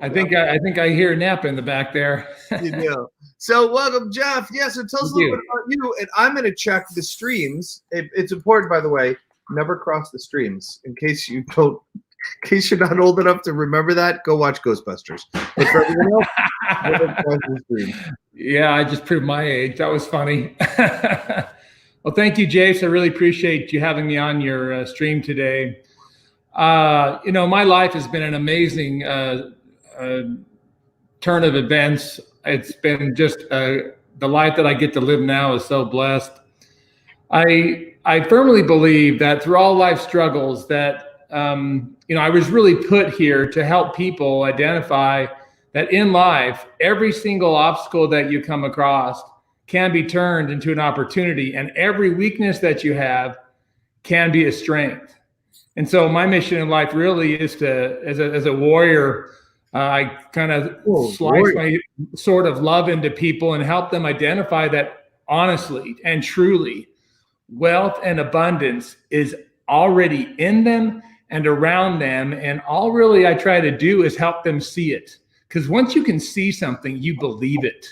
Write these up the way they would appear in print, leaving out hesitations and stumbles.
I think I hear Nap in the back there. You do. So welcome, Jeff. Yeah, so tell us a little bit about you. And I'm going to check the streams. It's important, by the way, never cross the streams. In case you're not old enough to remember that, go watch Ghostbusters. But for everyone else, never cross the streams. Yeah, I just proved my age. That was funny. Well, thank you, Jase. I really appreciate you having me on your stream today. My life has been an amazing turn of events. It's been just the life that I get to live now is so blessed. I firmly believe that through all life struggles that, I was really put here to help people identify that in life, every single obstacle that you come across can be turned into an opportunity, and every weakness that you have can be a strength. And so my mission in life really is to, as a warrior, I kind of slice my sword of love into people and help them identify that honestly and truly, wealth and abundance is already in them and around them. And all really I try to do is help them see it. Because once you can see something, you believe it.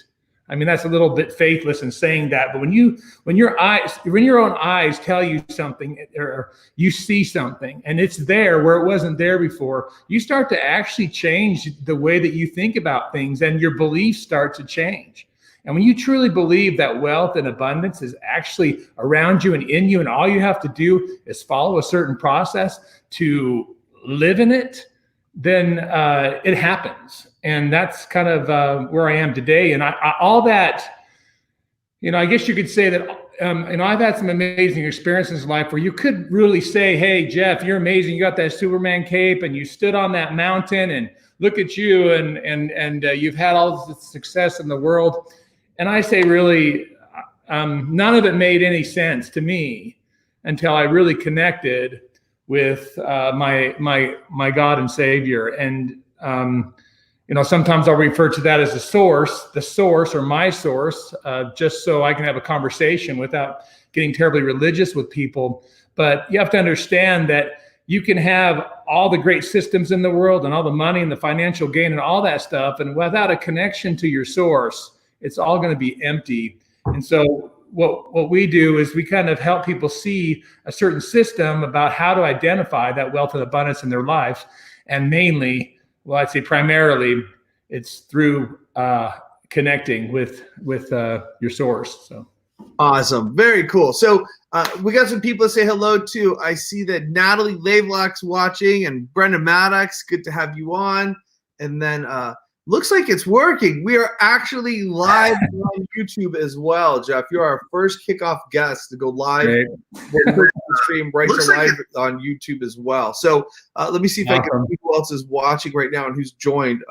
I mean, that's a little bit faithless in saying that, but when your own eyes tell you something, or you see something and it's there where it wasn't there before, you start to actually change the way that you think about things, and your beliefs start to change. And when you truly believe that wealth and abundance is actually around you and in you, and all you have to do is follow a certain process to live in it, then it happens. And that's kind of where I am today. And all that, I guess you could say that, I've had some amazing experiences in life where you could really say, hey, Jeff, you're amazing. You got that Superman cape and you stood on that mountain and look at you and you've had all the success in the world. And I say, really, none of it made any sense to me until I really connected with my God and Savior. And, sometimes I'll refer to that as the source or my source, just so I can have a conversation without getting terribly religious with people. But you have to understand that you can have all the great systems in the world and all the money and the financial gain and all that stuff. And without a connection to your source, it's all going to be empty. And so what we do is we kind of help people see a certain system about how to identify that wealth and abundance in their lives. And mainly, well, I'd say primarily, it's through connecting with your source. So awesome, very cool. So we got some people to say hello to. I see that Natalie Lavelock's watching, and Brendan Maddox. Good to have you on. And then looks like it's working. We are actually live on YouTube as well, Jeff. You are our first kickoff guest to go live. We'll stream right to live on YouTube as well. So let me see if I can see who else is watching right now and who's joined.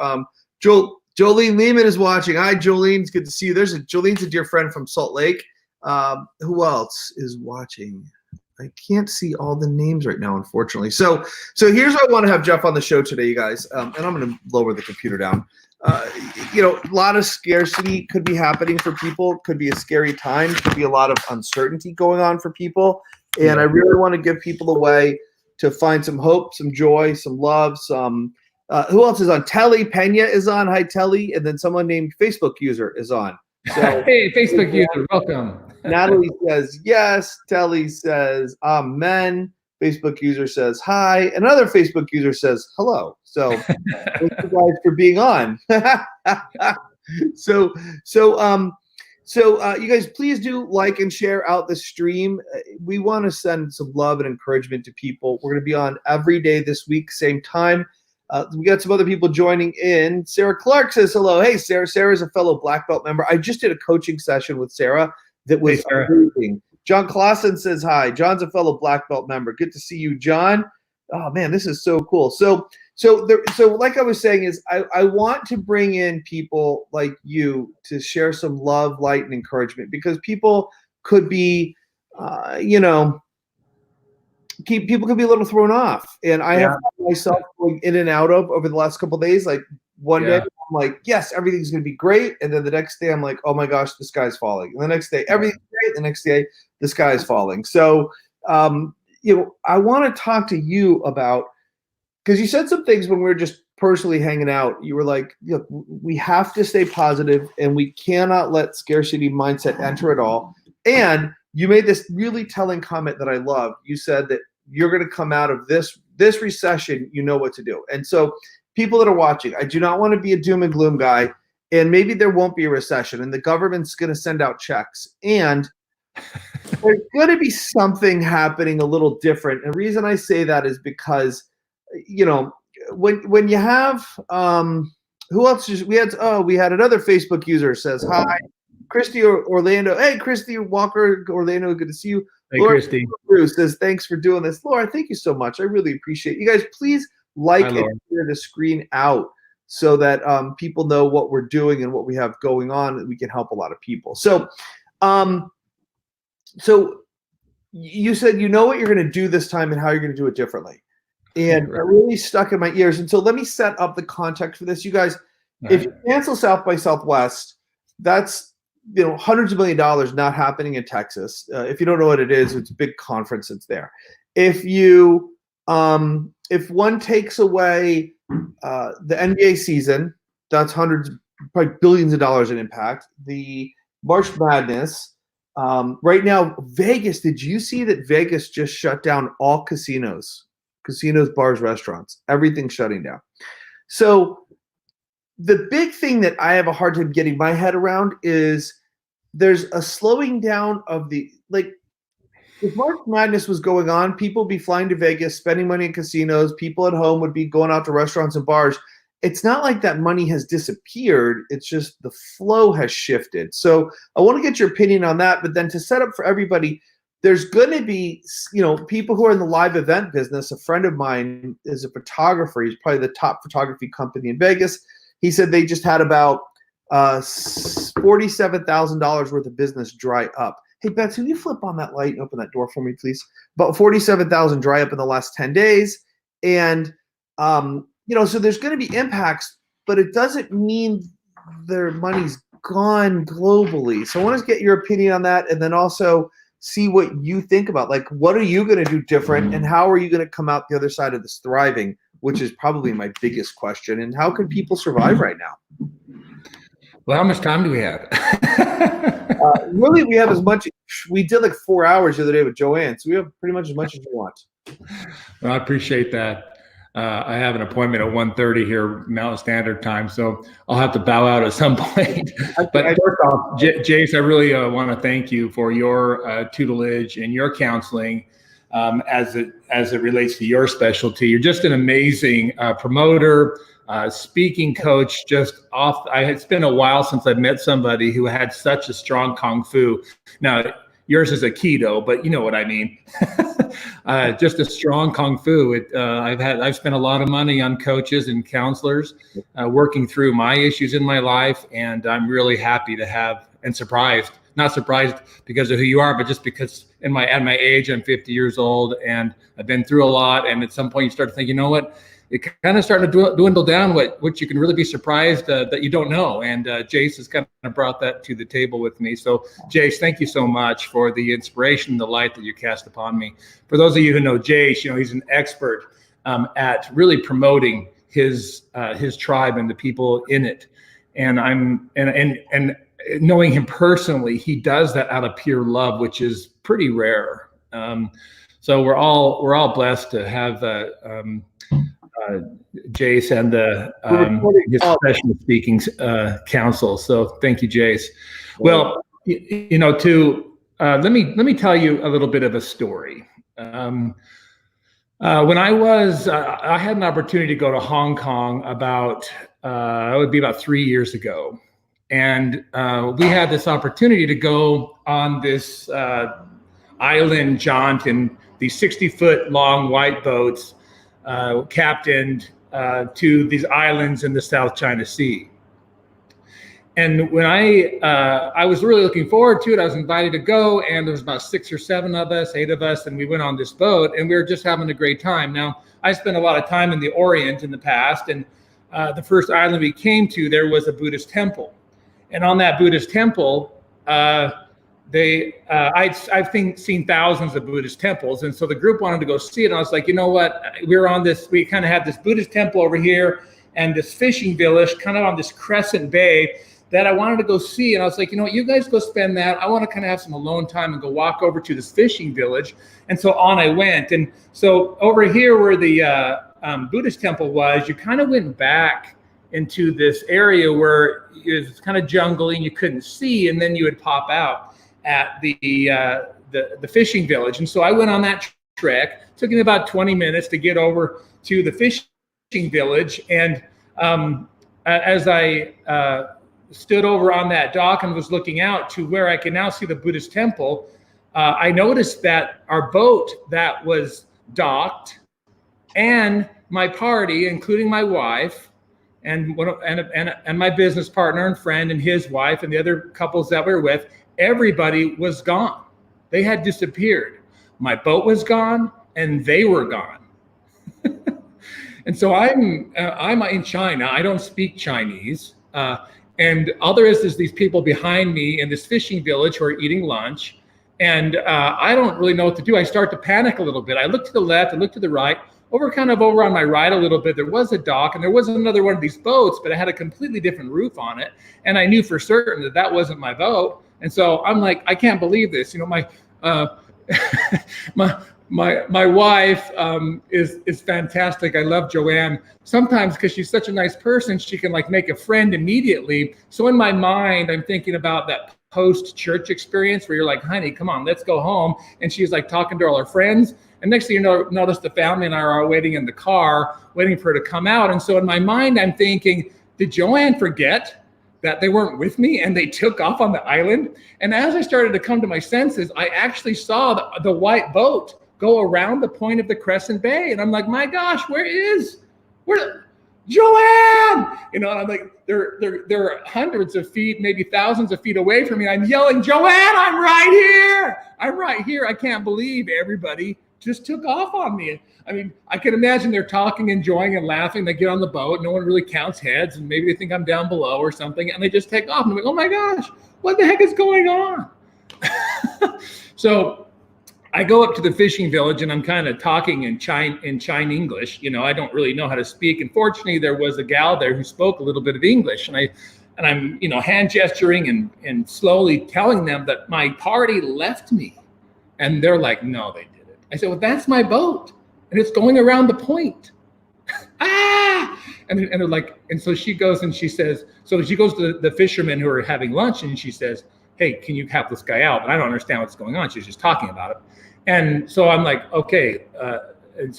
Jolene Lehman is watching. Hi, Jolene. It's good to see you. Jolene's a dear friend from Salt Lake. Who else is watching? I can't see all the names right now, unfortunately. So here's what I want to have Jeff on the show today, you guys. And I'm going to lower the computer down. A lot of scarcity could be happening for people. Could be a scary time. Could be a lot of uncertainty going on for people. And I really want to give people a way to find some hope, some joy, some love, some who else is on? Telly Pena is on. Hi, Telly. And then someone named Facebook user is on. So, hey, Facebook user, welcome. Natalie says yes. Telly says amen. Facebook user says hi. Another Facebook user says hello. So thank you guys for being on. So you guys, please do like and share out the stream. We want to send some love and encouragement to people. We're going to be on every day this week, same time. We got some other people joining in. Sarah Clark says hello. Hey, Sarah. Sarah's a fellow Black Belt member. I just did a coaching session with Sarah that was amazing. John Clausen says hi. John's a fellow Black Belt member. Good to see you, John. Oh man, this is so cool. So like I was saying is I want to bring in people like you to share some love, light, and encouragement, because people could be, people could be a little thrown off. And I have myself going in and out of over the last couple of days. Like one day I'm like, yes, everything's going to be great. And then the next day I'm like, oh my gosh, the sky's falling. And the next day, everything's great. The next day, the sky's falling. So, I want to talk to you about because you said some things when we were just personally hanging out. You were like, look, we have to stay positive and we cannot let scarcity mindset enter at all. And you made this really telling comment that I love. You said that you're going to come out of this recession, you know what to do. And so people that are watching, I do not want to be a doom and gloom guy, and maybe there won't be a recession and the government's going to send out checks. And there's going to be something happening a little different. And the reason I say that is because, you know, when you have who else we had another Facebook user says hi, Christy Orlando. Hey, Christy Walker Orlando, good to see you. Hey, Laura Christy. Bruce says thanks for doing this. Laura, thank you so much. I really appreciate it. You guys. Please like and share the screen out so that people know what we're doing and what we have going on, and we can help a lot of people. So, so you said you know what you're going to do this time and how you're going to do it differently. And it really stuck in my ears. And so let me set up the context for this. You guys, if you cancel South by Southwest, that's, you know, hundreds of $1 million not happening in Texas. If you don't know what it is, it's a big conference that's there. If you if one takes away the NBA season, that's hundreds, probably billions of dollars in impact. The March Madness. Right now, Vegas, did you see that Vegas just shut down all casinos? Casinos, bars, restaurants, everything's shutting down. So the big thing that I have a hard time getting my head around is there's a slowing down of the, like, if March Madness was going on, people would be flying to Vegas, spending money in casinos, people at home would be going out to restaurants and bars. It's not like that money has disappeared. It's just the flow has shifted. So I want to get your opinion on that. But then to set up for everybody, there's going to be, you know, people who are in the live event business. A friend of mine is a photographer. He's probably the top photography company in Vegas. He said they just had about $47,000 worth of business dry up. Hey, Betsy, can you flip on that light and open that door for me, please? About $47,000 dry up in the last 10 days. And, you know, so there's going to be impacts, but it doesn't mean their money's gone globally. So I want to get your opinion on that, and then also see what you think about, like, what are you going to do different, and how are you going to come out the other side of this thriving, which is probably my biggest question. And how can people survive right now? Well, how much time do we have? Really, we have as much. We did like 4 hours the other day with Joanne, so we have pretty much as much as you want. Well, I appreciate that. I have an appointment at 1:30 here Mountain Standard Time, so I'll have to bow out at some point. But first off, Jase, I really want to thank you for your tutelage and your counseling as it relates to your specialty. You're just an amazing promoter, speaking coach. It's been a while since I've met somebody who had such a strong kung fu. Now, yours is a Aikido, but you know what I mean. Just a strong kung fu. I've spent a lot of money on coaches and counselors working through my issues in my life, and I'm really happy to have, and not surprised because of who you are, but just because at my age, I'm 50 years old and I've been through a lot. And at some point you start to think, you know what, it kind of started to dwindle down what you can really be surprised that you don't know. And Jase has kind of brought that to the table with me. So Jase, thank you so much for the inspiration, the light that you cast upon me. For those of you who know Jase, you know, he's an expert at really promoting his tribe and the people in it. And and knowing him personally, he does that out of pure love, which is pretty rare. So we're all blessed to have Jase and his professional speaking council. So thank you, Jase. Well, you know, let me tell you a little bit of a story. When I had an opportunity to go to Hong Kong it would be about 3 years ago. And we had this opportunity to go on this island jaunt in these 60-foot long white boats captained to these islands in the South China Sea. And when I was really looking forward to it, I was invited to go, and there was about 6 or 7 of us, 8 of us, and we went on this boat, and we were just having a great time. Now, I spent a lot of time in the Orient in the past, and the first island we came to, there was a Buddhist temple. And on that Buddhist temple, I've seen thousands of Buddhist temples, and so the group wanted to go see it. And I was like, you know what? We kind of had this Buddhist temple over here and this fishing village kind of on this crescent bay that I wanted to go see. And I was like, you know what? You guys go spend that. I want to kind of have some alone time and go walk over to this fishing village. And so on I went. And so over here where the Buddhist temple was, you kind of went back into this area where it was kind of jungly and you couldn't see, and then you would pop out at the fishing village. And so I went on that trek. It took me about 20 minutes to get over to the fishing village. And as I stood over on that dock and was looking out to where I can now see the Buddhist temple, I noticed that our boat that was docked and my party, including my wife, and my business partner and friend and his wife and the other couples that we were with, everybody was gone. They had disappeared. My boat was gone and they were gone. And so I'm in China. I don't speak Chinese. And all there is these people behind me in this fishing village who are eating lunch. And I don't really know what to do. I start to panic a little bit. I look to the left, I look to the right. Over on my right a little bit, there was a dock and there was another one of these boats, but it had a completely different roof on it. And I knew for certain that that wasn't my boat. And so I'm like, I can't believe this. You know, my wife is fantastic. I love Joanne. Sometimes because she's such a nice person, she can like make a friend immediately. So in my mind, I'm thinking about that post-church experience where you're like, honey, come on, let's go home. And she's like talking to all her friends. And next thing you know, notice the family and I are waiting in the car, waiting for her to come out. And so in my mind, I'm thinking, did Joanne forget that they weren't with me and they took off on the island? And as I started to come to my senses, I actually saw the white boat go around the point of the Crescent Bay. And I'm like, my gosh, where Joanne? You know, and I'm like, they're hundreds of feet, maybe thousands of feet away from me. I'm yelling, Joanne, I'm right here. I'm right here. I can't believe everybody just took off on me. I mean, I can imagine they're talking, enjoying and laughing. They get on the boat. No one really counts heads. And maybe they think I'm down below or something. And they just take off. And I'm like, oh my gosh, what the heck is going on? So I go up to the fishing village and I'm kind of talking in China English. You know, I don't really know how to speak. And fortunately, there was a gal there who spoke a little bit of English. And I'm, you know, hand gesturing and slowly telling them that my party left me. And they're like, no, they didn't. I said, well, that's my boat. And it's going around the point. And they're like, and so she goes and she says, so she goes to the fishermen who are having lunch and she says, hey, can you help this guy out? But I don't understand what's going on. She's just talking about it. And so I'm like, okay. And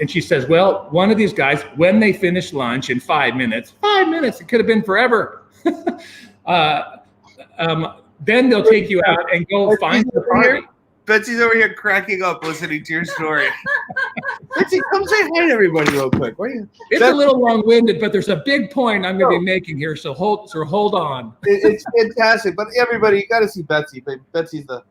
she says, well, one of these guys, when they finish lunch in 5 minutes, it could have been forever. Then they'll take you out and go find the party. Betsy's over here cracking up listening to your story. Betsy, come say hi to everybody real quick. It's a little long-winded, but there's a big point I'm going to be making here, so hold on. It's fantastic, but everybody, you got to see Betsy. Betsy's the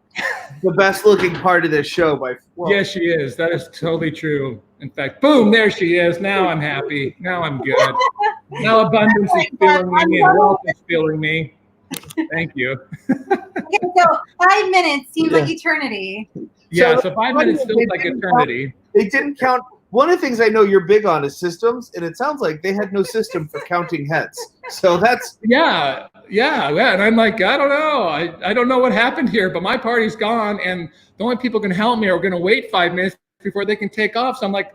best-looking part of this show by far. Yes, she is. That is totally true. In fact, boom, there she is. Now I'm happy. Now I'm good. Now abundance is filling me and wealth is filling me. Thank you. Okay, so 5 minutes seems like eternity. Yeah, so 5 minutes feels like eternity. They didn't count. One of the things I know you're big on is systems, and it sounds like they had no system for counting heads. So that's yeah. And I'm like, I don't know. I don't know what happened here, but my party's gone, and the only people who can help me are going to wait 5 minutes before they can take off. So I'm like,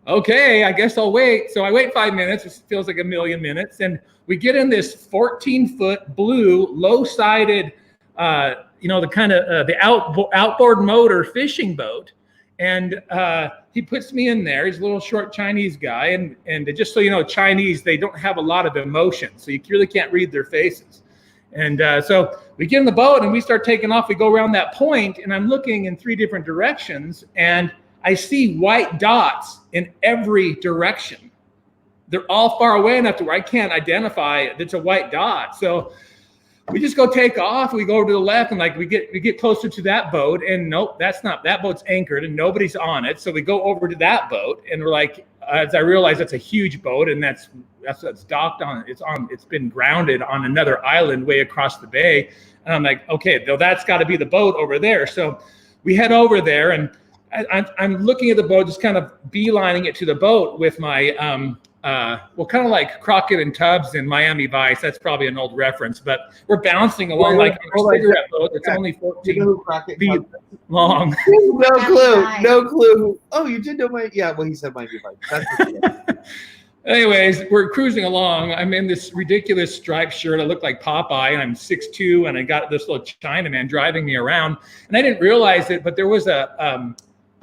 okay, I guess I'll wait. So I wait 5 minutes. It feels like a million minutes. And we get in this 14-foot blue, low-sided, the kind of the outboard motor fishing boat. And he puts me in there. He's a little short Chinese guy. And just so you know, Chinese, they don't have a lot of emotion. So you really can't read their faces. And so we get in the boat and we start taking off. We go around that point, and I'm looking in 3 different directions. And I see white dots in every direction. They're all far away enough to where I can't identify it's a white dot. So we just go take off. We go over to the left, and like we get closer to that boat, and nope, that boat's anchored and nobody's on it. So we go over to that boat, and we're like, as I realized that's a huge boat, and that's what's docked on. It's been grounded on another island way across the bay. And I'm like, okay, though that's got to be the boat over there. So we head over there, and I'm looking at the boat, just kind of beelining it to the boat with my kind of like Crockett and Tubbs in Miami Vice. That's probably an old reference, but we're bouncing along like a cigarette boat that's only 14 feet long. No clue. Oh, you did know well, he said Miami Vice. That's Anyways, we're cruising along. I'm in this ridiculous striped shirt. I look like Popeye, and I'm 6'2", and I got this little Chinaman driving me around. And I didn't realize it, but there was a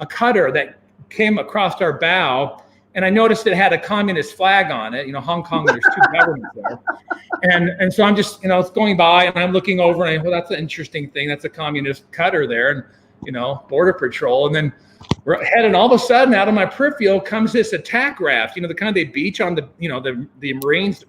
cutter that came across our bow, and I noticed it had a communist flag on it. Hong Kong, there's two governments there. And so I'm just, it's going by, and I'm looking over, and that's an interesting thing. That's a communist cutter there, and, border patrol. And then we're heading, all of a sudden, out of my peripheral comes this attack raft, the kind they beach on the Marines,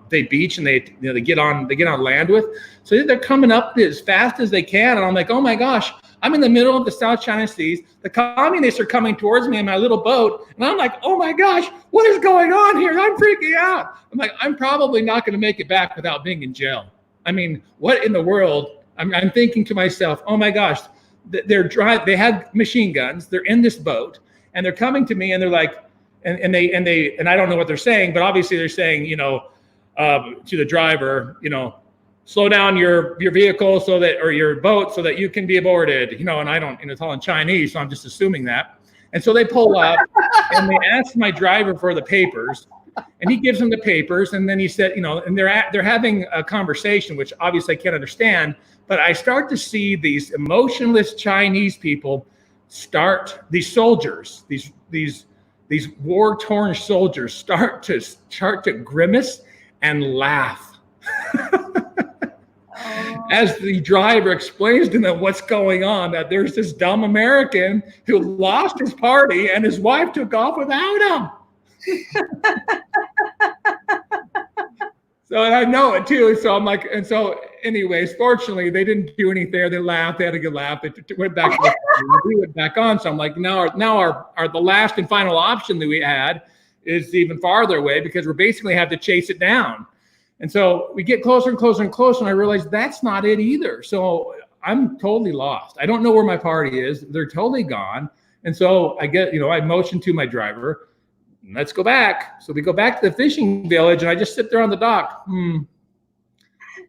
they beach and they get on land with. So they're coming up as fast as they can. And I'm like, oh my gosh, I'm in the middle of the South China Seas. The communists are coming towards me in my little boat. And I'm like, oh my gosh, what is going on here? I'm freaking out. I'm like, I'm probably not going to make it back without being in jail. I mean, what in the world? I'm thinking to myself, oh my gosh, they had machine guns. They're in this boat, and they're coming to me, and they're like, and I don't know what they're saying, but obviously they're saying, to the driver, slow down your vehicle or your boat so that you can be aborted, and I don't, it's all in Chinese, so I'm just assuming that. And so they pull up, and they ask my driver for the papers, and he gives them the papers, and then he said, and they're having a conversation, which obviously I can't understand. But I start to see these emotionless Chinese people these soldiers, these war-torn soldiers start to grimace and laugh. As the driver explains to them what's going on, that there's this dumb American who lost his party and his wife took off without him. So I know it too. So I'm like, and so anyways, fortunately they didn't do anything there. They laughed. They had a good laugh. They went back. We went back on. So I'm like, now our the last and final option that we had is even farther away, because we're basically have to chase it down. And so we get closer and closer and closer, and I realize that's not it either. So I'm totally lost. I don't know where my party is. They're totally gone. And so I motioned to my driver, let's go back. So we go back to the fishing village, and I just sit there on the dock. I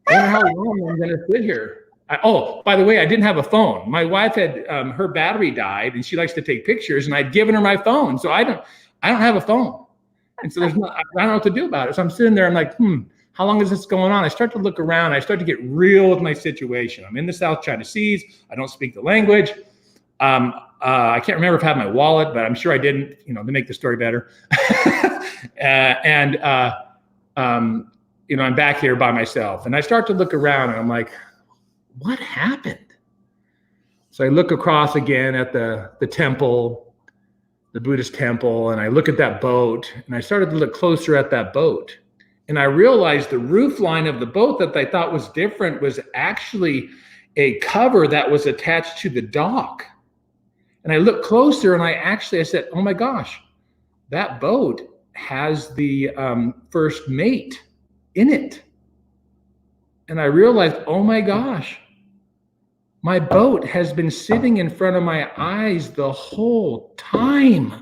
wonder how long I'm going to sit here. By the way, I didn't have a phone. My wife had her battery died, and she likes to take pictures, and I'd given her my phone, so I don't have a phone, and so I don't know what to do about it. So I'm sitting there. I'm like, how long is this going on? I start to look around. I start to get real with my situation. I'm in the South China Seas. I don't speak the language. I can't remember if I had my wallet, but I'm sure I didn't, to make the story better. I'm back here by myself, and I start to look around, and I'm like, what happened? So I look across again at the temple, the Buddhist temple, and I look at that boat, and I started to look closer at that boat. And I realized the roof line of the boat that I thought was different was actually a cover that was attached to the dock. And I looked closer, and I said, oh my gosh, that boat has the first mate in it. And I realized, oh my gosh, my boat has been sitting in front of my eyes the whole time.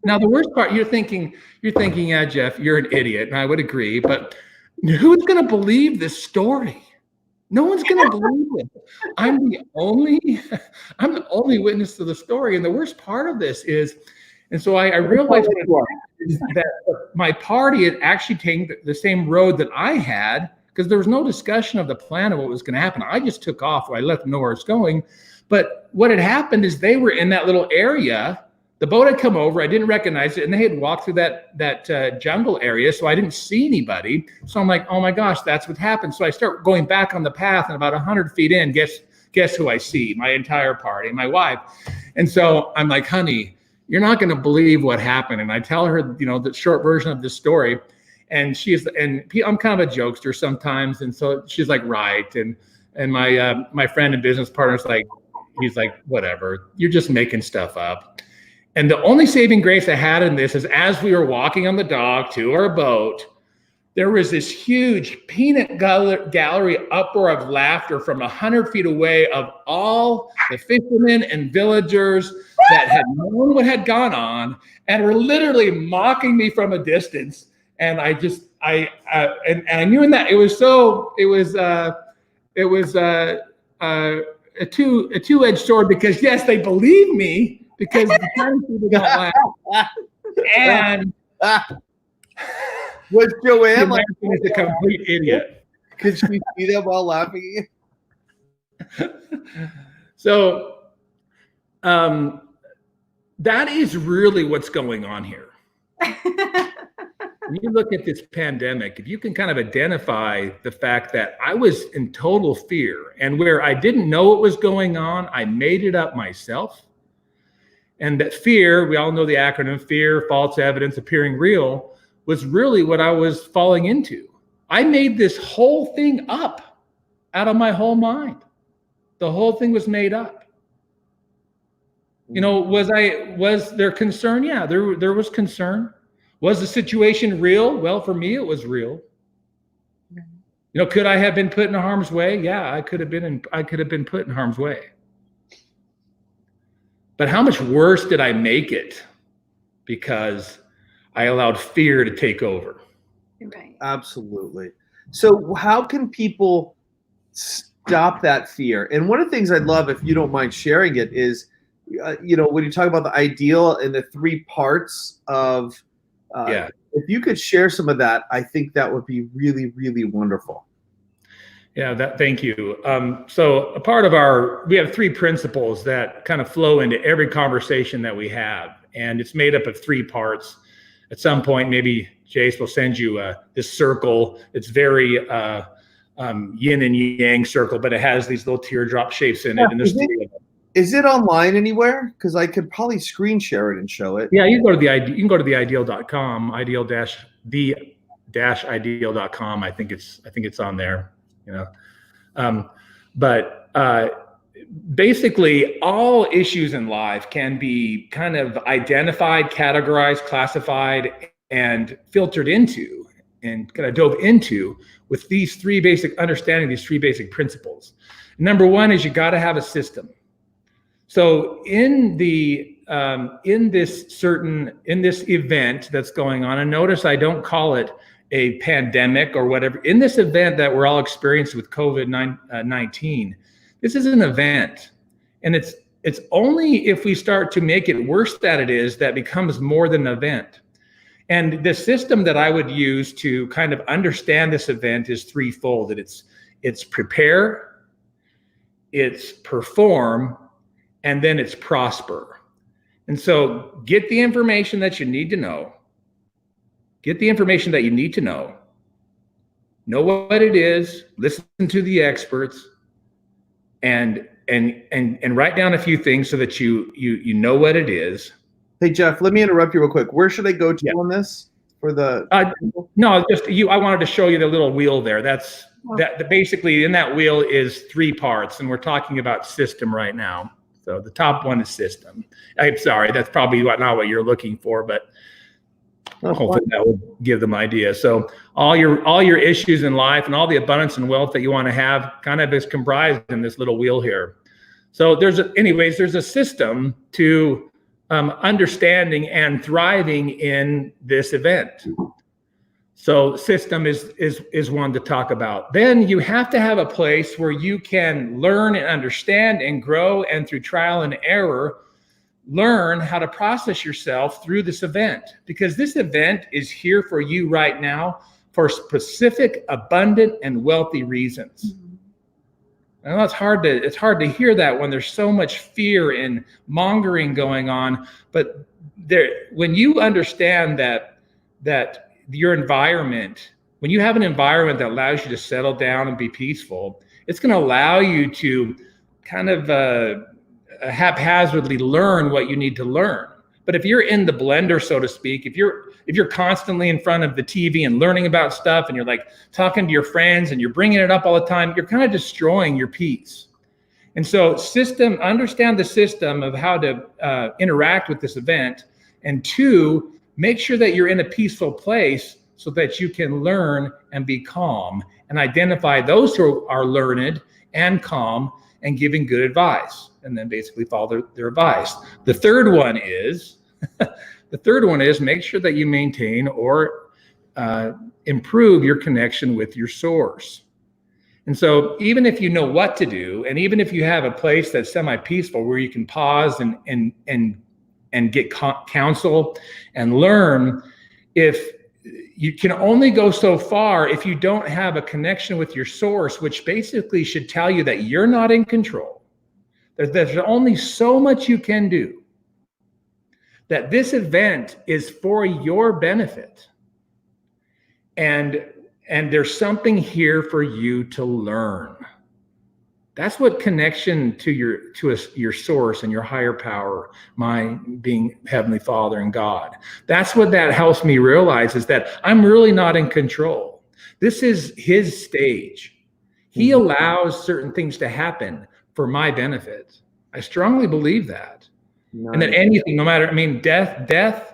Now, the worst part, you're thinking, yeah, Jeff, you're an idiot. And I would agree, but who's going to believe this story? No one's going to believe it. I'm the only witness to the story. And the worst part of this is, and so I realized that my party had actually taken the same road that I had, because there was no discussion of the plan of what was going to happen. I just took off. I let them know where it's going. But what had happened is they were in that little area. The boat had come over. I didn't recognize it, and they had walked through that jungle area, so I didn't see anybody. So I'm like, oh my gosh, that's what happened. So I start going back on the path, and about 100 feet in, guess who I see? My entire party, my wife. And so I'm like, honey, you're not going to believe what happened. And I tell her, the short version of this story, and I'm kind of a jokester sometimes, and so she's like, right. And my friend and business partner's like, he's like, whatever, you're just making stuff up. And the only saving grace I had in this is as we were walking on the dock to our boat, there was this huge peanut gallery uproar of laughter from 100 feet away of all the fishermen and villagers that had known what had gone on and were literally mocking me from a distance. And I knew in that it was a two-edged sword, because yes, they believe me because the Chinese people don't laugh. And was Joanne like is a complete idiot? Could she see them while laughing at you? So that is really what's going on here. When you look at this pandemic, if you can kind of identify the fact that I was in total fear, and where I didn't know what was going on, I made it up myself. And that fear, we all know the acronym fear, false evidence, appearing real, was really what I was falling into. I made this whole thing up out of my whole mind. The whole thing was made up. You know, was there concern? Yeah, there was concern. Was the situation real? Well, for me, it was real. You know, could I have been put in harm's way? Yeah, I could have been put in harm's way. But how much worse did I make it because I allowed fear to take over? Right. Absolutely. So how can people stop that fear? And one of the things I'd love, if you don't mind sharing it, is, you know, when you talk about the ideal and the 3 parts of, if you could share some of that, I think that would be really, really wonderful. Yeah, thank you. So a part of we have 3 principles that kind of flow into every conversation that we have. And it's made up of 3 parts. At some point, maybe Jase will send you this circle. It's very yin and yang circle, but it has these little teardrop shapes in it. And there's 3 of them. Is it online anywhere? Because I could probably screen share it and show it. Yeah, you can go to the ideal.com, ideal-ideal.com. I think it's on there, you know. But basically all issues in life can be kind of identified, categorized, classified, and filtered into and kind of dove into with these 3 basic understanding, these 3 basic principles. Number 1 is you got to have a system. So in this event that's going on, and notice I don't call it a pandemic or whatever. In this event that we're all experiencing with COVID-19, this is an event, and it's only if we start to make it worse than it is that becomes more than an event. And the system that I would use to kind of understand this event is threefold. It's prepare, it's perform, and then it's prosper. And so get the information that you need to know. Get the information that you need to know. Know what it is, listen to the experts, and write down a few things so that you know what it is. Hey Jeff, let me interrupt you real quick. Where should I go to on this for the? No, just you. I wanted to show you the little wheel there. That basically in that wheel is 3 parts, and we're talking about system right now. So the top one is system. I'm sorry, that's probably not what you're looking for, but hopefully that will give them an idea. So all your issues in life and all the abundance and wealth that you want to have kind of is comprised in this little wheel here. So there's a system to understanding and thriving in this event. So system is one to talk about. Then you have to have a place where you can learn and understand and grow, and through trial and error, learn how to process yourself through this event, because this event is here for you right now for specific, abundant, and wealthy reasons. I know it's hard to hear that when there's so much fear and mongering going on, but when you understand that your environment, when you have an environment that allows you to settle down and be peaceful, it's going to allow you to kind of haphazardly learn what you need to learn. But if you're in the blender, so to speak, if you're constantly in front of the TV and learning about stuff, and you're like talking to your friends and you're bringing it up all the time, you're kind of destroying your peace. And so understand the system of how to interact with this event. And 2, make sure that you're in a peaceful place so that you can learn and be calm and identify those who are learned and calm and giving good advice, and then basically follow their advice. The third one is make sure that you maintain or improve your connection with your source. And so even if you know what to do, and even if you have a place that's semi-peaceful where you can pause and get counsel and learn, if you can only go so far if you don't have a connection with your source, which basically should tell you that you're not in control. There's only so much you can do. That this event is for your benefit. And there's something here for you to learn. That's what connection to your source and your higher power, my being Heavenly Father and God. That's what that helps me realize, is that I'm really not in control. This is His stage. He allows certain things to happen for my benefit. I strongly believe that. Nice. And that anything, no matter, death,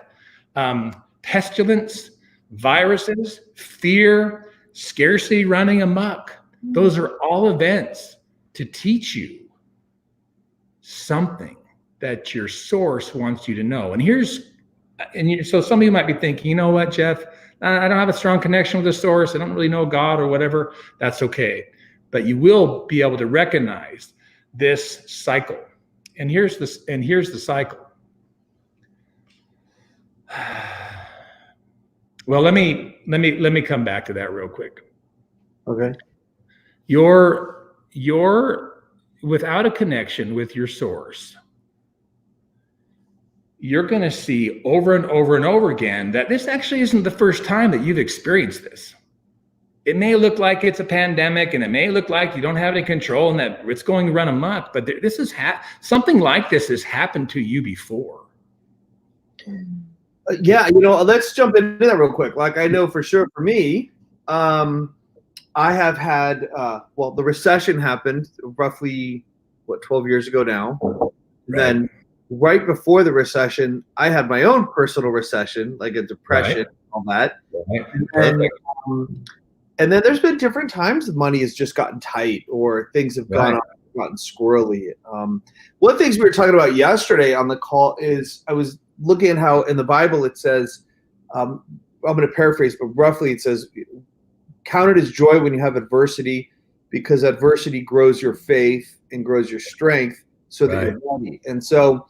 pestilence, viruses, fear, scarcity running amok, those are all events to teach you something that your source wants you to know. So some of you might be thinking, you know what, Jeff, I don't have a strong connection with the source. I don't really know God or whatever. That's okay. But you will be able to recognize this cycle. And here's the cycle. Well, let me come back to that real quick. Okay. You're without a connection with your source, you're going to see over and over and over again that this actually isn't the first time that you've experienced this. It may look like it's a pandemic, and it may look like you don't have any control and that it's going to run amok, but this is something like this has happened to you before. Yeah, let's jump into that real quick. Like, I know for sure for me, I have had, the recession happened roughly, 12 years ago now. Right. Then right before the recession, I had my own personal recession, like a depression, right, and all that. Right. And then there's been different times the money has just gotten tight or things have gotten squirrely. One of the things we were talking about yesterday on the call is I was looking at how in the Bible it says, I'm going to paraphrase, but roughly it says, count it as joy when you have adversity, because adversity grows your faith and grows your strength so that you're ready. And so,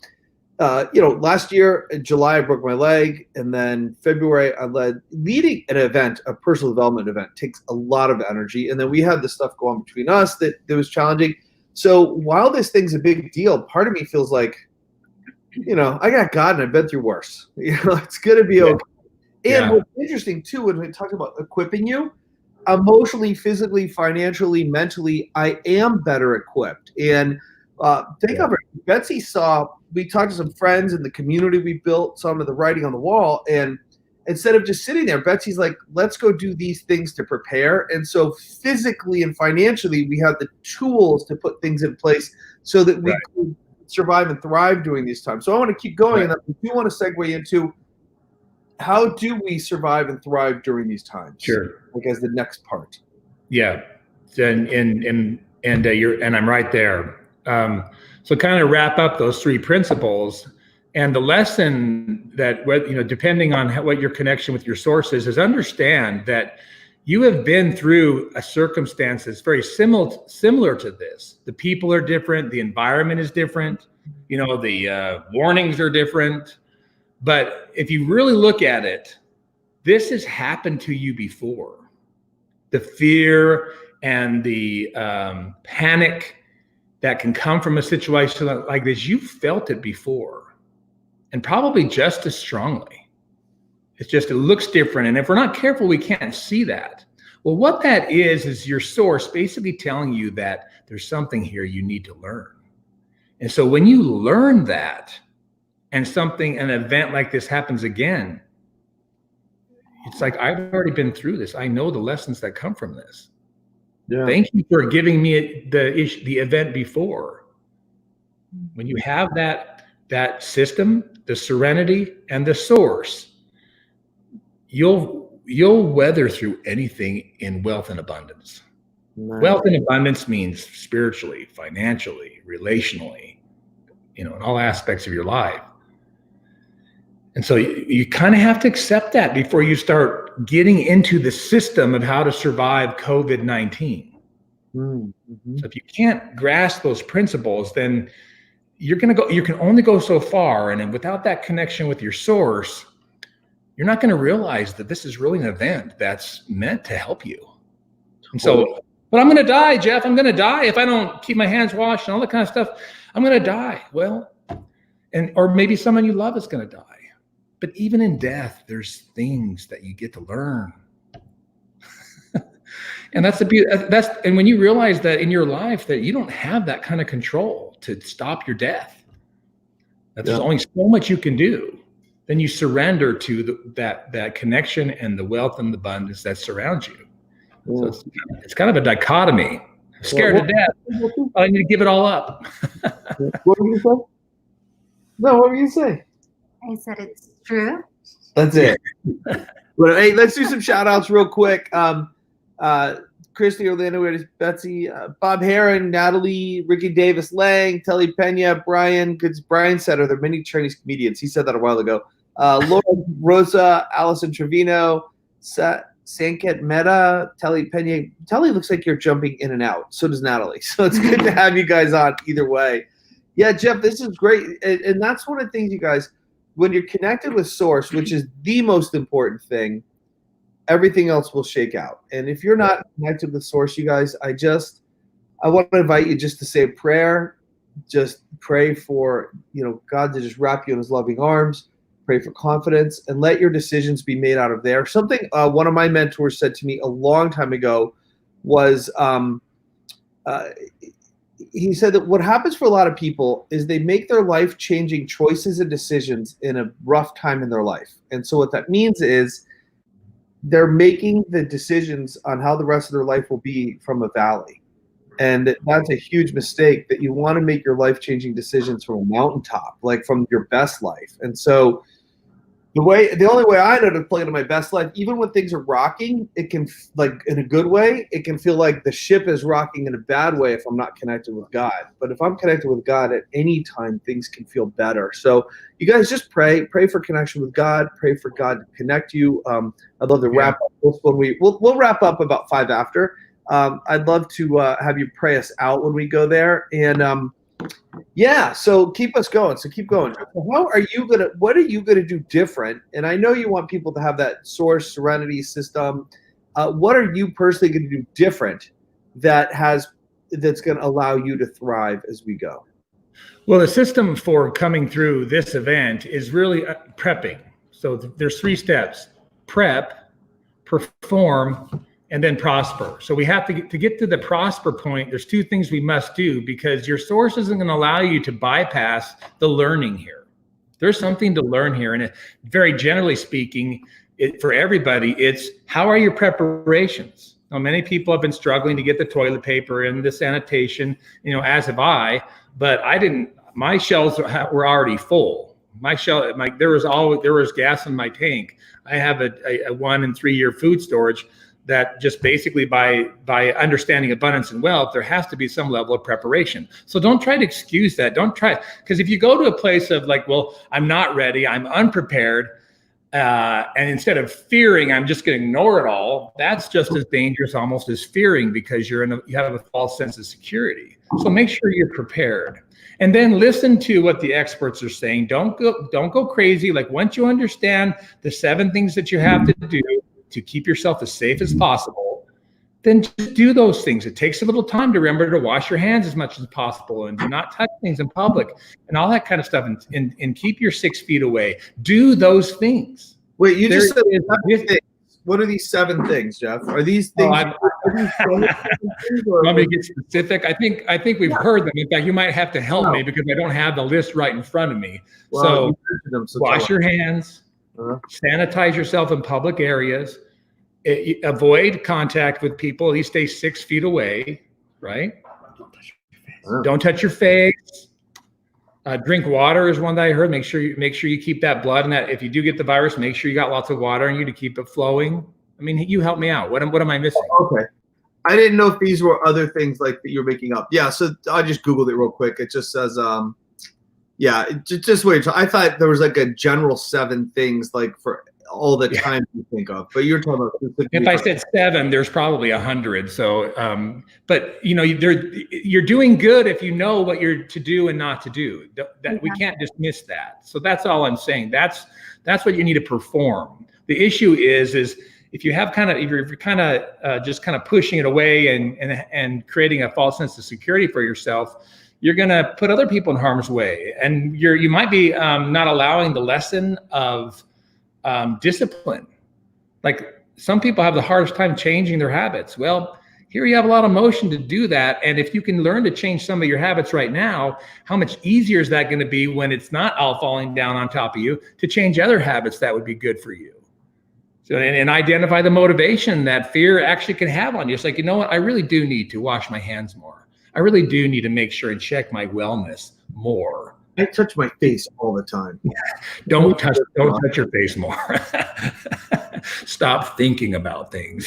last year in July, I broke my leg. And then February, leading an event, a personal development event, takes a lot of energy. And then we had this stuff go on between us that was challenging. So while this thing's a big deal, part of me feels like, I got God and I've been through worse. It's going to be okay. And what's interesting too, when we talk about equipping you, emotionally, physically, financially, mentally, I am better equipped. And think of it, Betsy we talked to some friends in the community we built, some of the writing on the wall, and instead of just sitting there, Betsy's like, let's go do these things to prepare. And so physically and financially, we have the tools to put things in place so that we can survive and thrive during these times. So I want to keep going, and I do want to segue into how do we survive and thrive during these times? Sure. Like as the next part. Yeah. And I'm right there. So kind of wrap up those 3 principles, and the lesson that, depending on what your connection with your source is understand that you have been through a circumstance that's very similar to this. The people are different. The environment is different. The warnings are different. But if you really look at it, this has happened to you before. The fear and the panic that can come from a situation like this, you felt it before, and probably just as strongly. It looks different. And if we're not careful, we can't see that. Well, what that is your source basically telling you that there's something here you need to learn. And so when you learn that, and an event like this happens again, it's like, I've already been through this. I know the lessons that come from this. Yeah. Thank you for giving me the event before. When you have that system, the serenity and the source, you'll weather through anything in wealth and abundance. Nice. Wealth and abundance means spiritually, financially, relationally, in all aspects of your life. And so you kind of have to accept that before you start getting into the system of how to survive COVID-19. Mm-hmm. So if you can't grasp those principles, then you can only go so far. And then without that connection with your source, you're not going to realize that this is really an event that's meant to help you. And so, but I'm going to die, Jeff. I'm going to die if I don't keep my hands washed and all that kind of stuff. I'm going to die. Well, or maybe someone you love is going to die. But even in death, there's things that you get to learn. And and when you realize that in your life that you don't have that kind of control to stop your death, that there's only so much you can do, then you surrender to that connection and the wealth and the abundance that surrounds you. Yeah. So it's kind of a dichotomy. I'm scared to death. I need to give it all up. What were you saying? No, what were you saying? I said it's true. That's it. Well, hey, let's do some shout outs real quick. Christy Orlando, Betsy, Bob Heron, Natalie, Ricky Davis Lang, Telly Pena, Brian, because Brian said, are there many Chinese comedians? He said that a while ago. Laura Rosa, Allison Trevino, Sanket Mehta, Telly Pena. Telly looks like you're jumping in and out. So does Natalie. So it's good to have you guys on either way. Yeah, Jeff, this is great. And that's one of the things, you guys, when you're connected with source, which is the most important thing, everything else will shake out. And if you're not connected with source, you guys, I want to invite you just to say a prayer. Just pray for, God to just wrap you in his loving arms. Pray for confidence and let your decisions be made out of there. Something one of my mentors said to me a long time ago was, he said that what happens for a lot of people is they make their life-changing choices and decisions in a rough time in their life. And so what that means is they're making the decisions on how the rest of their life will be from a valley. And that's a huge mistake, that you want to make your life-changing decisions from a mountaintop, like from your best life. And so the only way I know to play into my best life, even when things are rocking, it can, like in a good way, it can feel like the ship is rocking in a bad way if I'm not connected with God. But if I'm connected with God at any time, things can feel better. So you guys just pray for connection with God, pray for God to connect you. I'd love to wrap up this when we'll wrap up about 5 after. I'd love to have you pray us out when we go there. And so keep us going. So keep going. What are you gonna do different? And I know you want people to have that source serenity system. What are you personally gonna do different that's gonna allow you to thrive as we go? Well, the system for coming through this event is really prepping. So there's 3 steps: prep, perform, and then prosper. So we have to get to the prosper point. There's 2 things we must do, because your source isn't going to allow you to bypass the learning here. There's something to learn here. And very generally speaking, for everybody, it's how are your preparations? Now, many people have been struggling to get the toilet paper and the sanitation, as have I, but my shelves were already full. There was gas in my tank. I have a 1 and 3 year food storage that just basically by understanding abundance and wealth, there has to be some level of preparation. So don't try to excuse that. Don't try, because if you go to a place of like, well, I'm not ready, I'm unprepared, and instead of fearing, I'm just going to ignore it all, that's just as dangerous almost as fearing, because you have a false sense of security. So make sure you're prepared. And then listen to what the experts are saying. Don't go crazy. Like, once you understand the 7 things that you have to do to keep yourself as safe as possible, then just do those things. It takes a little time to remember to wash your hands as much as possible and do not touch things in public and all that kind of stuff, and keep your 6 feet away. Do those things. Wait, you just said 7 things. What are these 7 things, Jeff? Are these things? Want me to get specific? I think we've heard them. In fact, you might have to help me, because I don't have the list right in front of me. Well, so wash your hands, sanitize yourself in public areas, avoid contact with people, at least stay 6 feet away, right? Don't touch your face. Drink water is one that I heard. Make sure you keep that blood, and that if you do get the virus, make sure you got lots of water in you to keep it flowing. I mean, you help me out. What am I missing? Okay. I didn't know if these were other things like that you're making up. Yeah, so I just Googled it real quick. It just says, just wait. I thought there was like a general 7 things like for all the time you think of, but you're talking about. If I said 7, there's probably 100. So, but you're doing good if you know what you're to do and not to do. We can't dismiss that. So that's all I'm saying. That's what you need to perform. The issue is if you have if you're kind of just kind of pushing it away and creating a false sense of security for yourself, you're going to put other people in harm's way, and you might be not allowing the lesson of discipline. Like some people have the hardest time changing their habits. Well, here you have a lot of motion to do that, and if you can learn to change some of your habits right now, how much easier is that going to be when it's not all falling down on top of you to change other habits that would be good for you? So, and identify the motivation that fear actually can have on you. It's like, you know what? I really do need to wash my hands more. I really do need to make sure and check my wellness more. I touch my face all the time. Don't touch your face more. Stop thinking about things,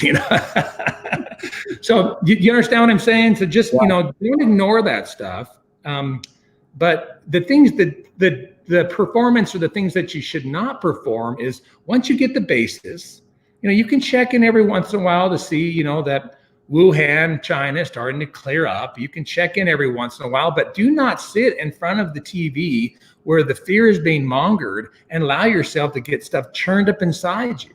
So you understand what I'm saying? So just, don't ignore that stuff. But the things the performance or the things that you should not perform is once you get the basis, you can check in every once in a while to see, that Wuhan, China is starting to clear up. You can check in every once in a while, but do not sit in front of the TV where the fear is being mongered and allow yourself to get stuff churned up inside you.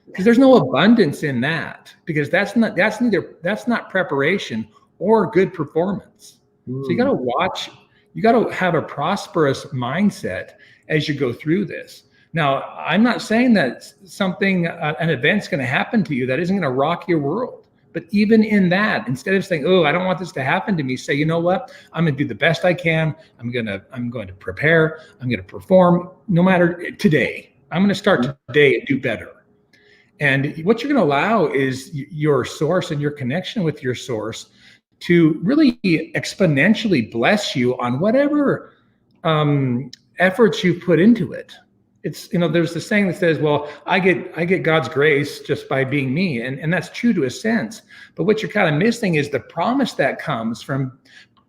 Because there's no abundance in that, because that's not preparation or good performance. So you got to watch. You got to have a prosperous mindset as you go through this. Now, I'm not saying that an event's going to happen to you that isn't going to rock your world. But even in that, instead of saying, "Oh, I don't want this to happen to me," say, "You know what? I'm going to do the best I can. I'm going to prepare. I'm going to perform. No matter today, I'm going to start today and do better." And what you're going to allow is your source and your connection with your source to really exponentially bless you on whatever efforts you put into it. It's, there's the saying that says, well, I get God's grace just by being me. And that's true to a sense. But what you're kind of missing is the promise that comes from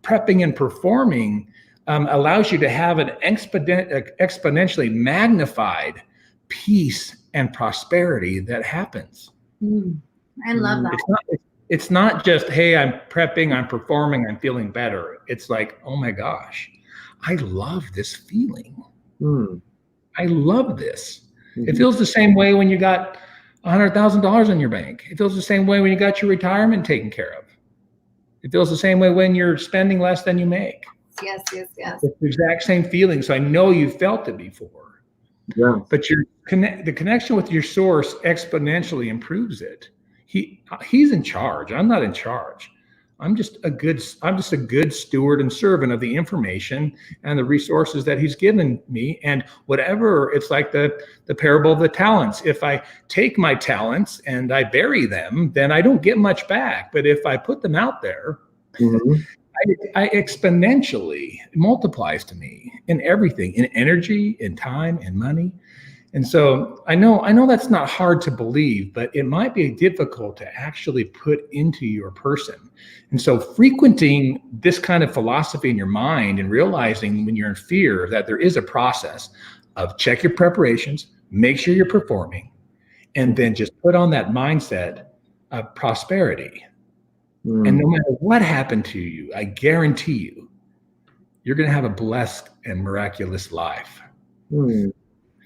prepping and performing allows you to have an exponentially magnified peace and prosperity that happens. I love that. It's not just, hey, I'm prepping, I'm performing, I'm feeling better. It's like, oh my gosh, I love this feeling. I love this. It feels the same way when you got $100,000 in your bank. It feels the same way when you got your retirement taken care of. It feels the same way when you're spending less than you make. Yes. It's the exact same feeling. So I know you felt it before. Yeah. But the connection with your source exponentially improves it. He's in charge. I'm not in charge. I'm just a good steward and servant of the information and the resources that he's given me. And whatever, it's like the parable of the talents. If I take my talents and I bury them, then I don't get much back. But if I put them out there, I exponentially, it multiplies to me in everything, in energy, in time, in money. And so I know that's not hard to believe, but it might be difficult to actually put into your person. And so frequenting this kind of philosophy in your mind and realizing when you're in fear that there is a process of check your preparations, make sure you're performing, and then just put on that mindset of prosperity. And no matter what happened to you, I guarantee you're going to have a blessed and miraculous life.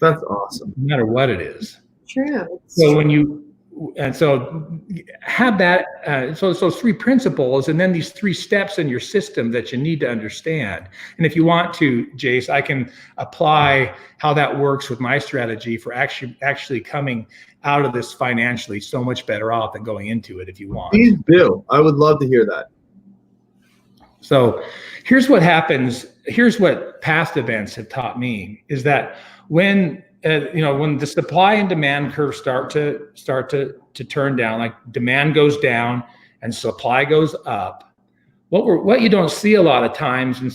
That's awesome. No matter what it is. True. So have that. So those 3 principles, and then these 3 steps in your system that you need to understand. And if you want to, Jase, I can apply how that works with my strategy for actually coming out of this financially so much better off than going into it. If you want, please do. I would love to hear that. So here's what happens. Here's what past events have taught me is that when the supply and demand curves start to turn down, like demand goes down and supply goes up, what you don't see a lot of times, and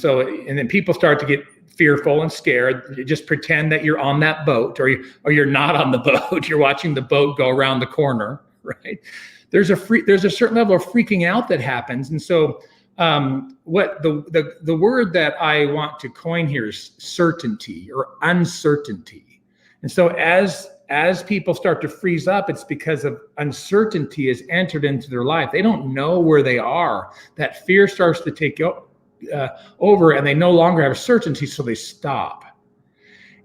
then people start to get fearful and scared. You just pretend that you're on that boat, or you're not on the boat. You're watching the boat go around the corner, right? There's a certain level of freaking out that happens. And so what the word that I want to coin here is certainty or uncertainty. And so as people start to freeze up, it's because of uncertainty has entered into their life. They don't know where they are. That fear starts to take over, and they no longer have certainty, so they stop.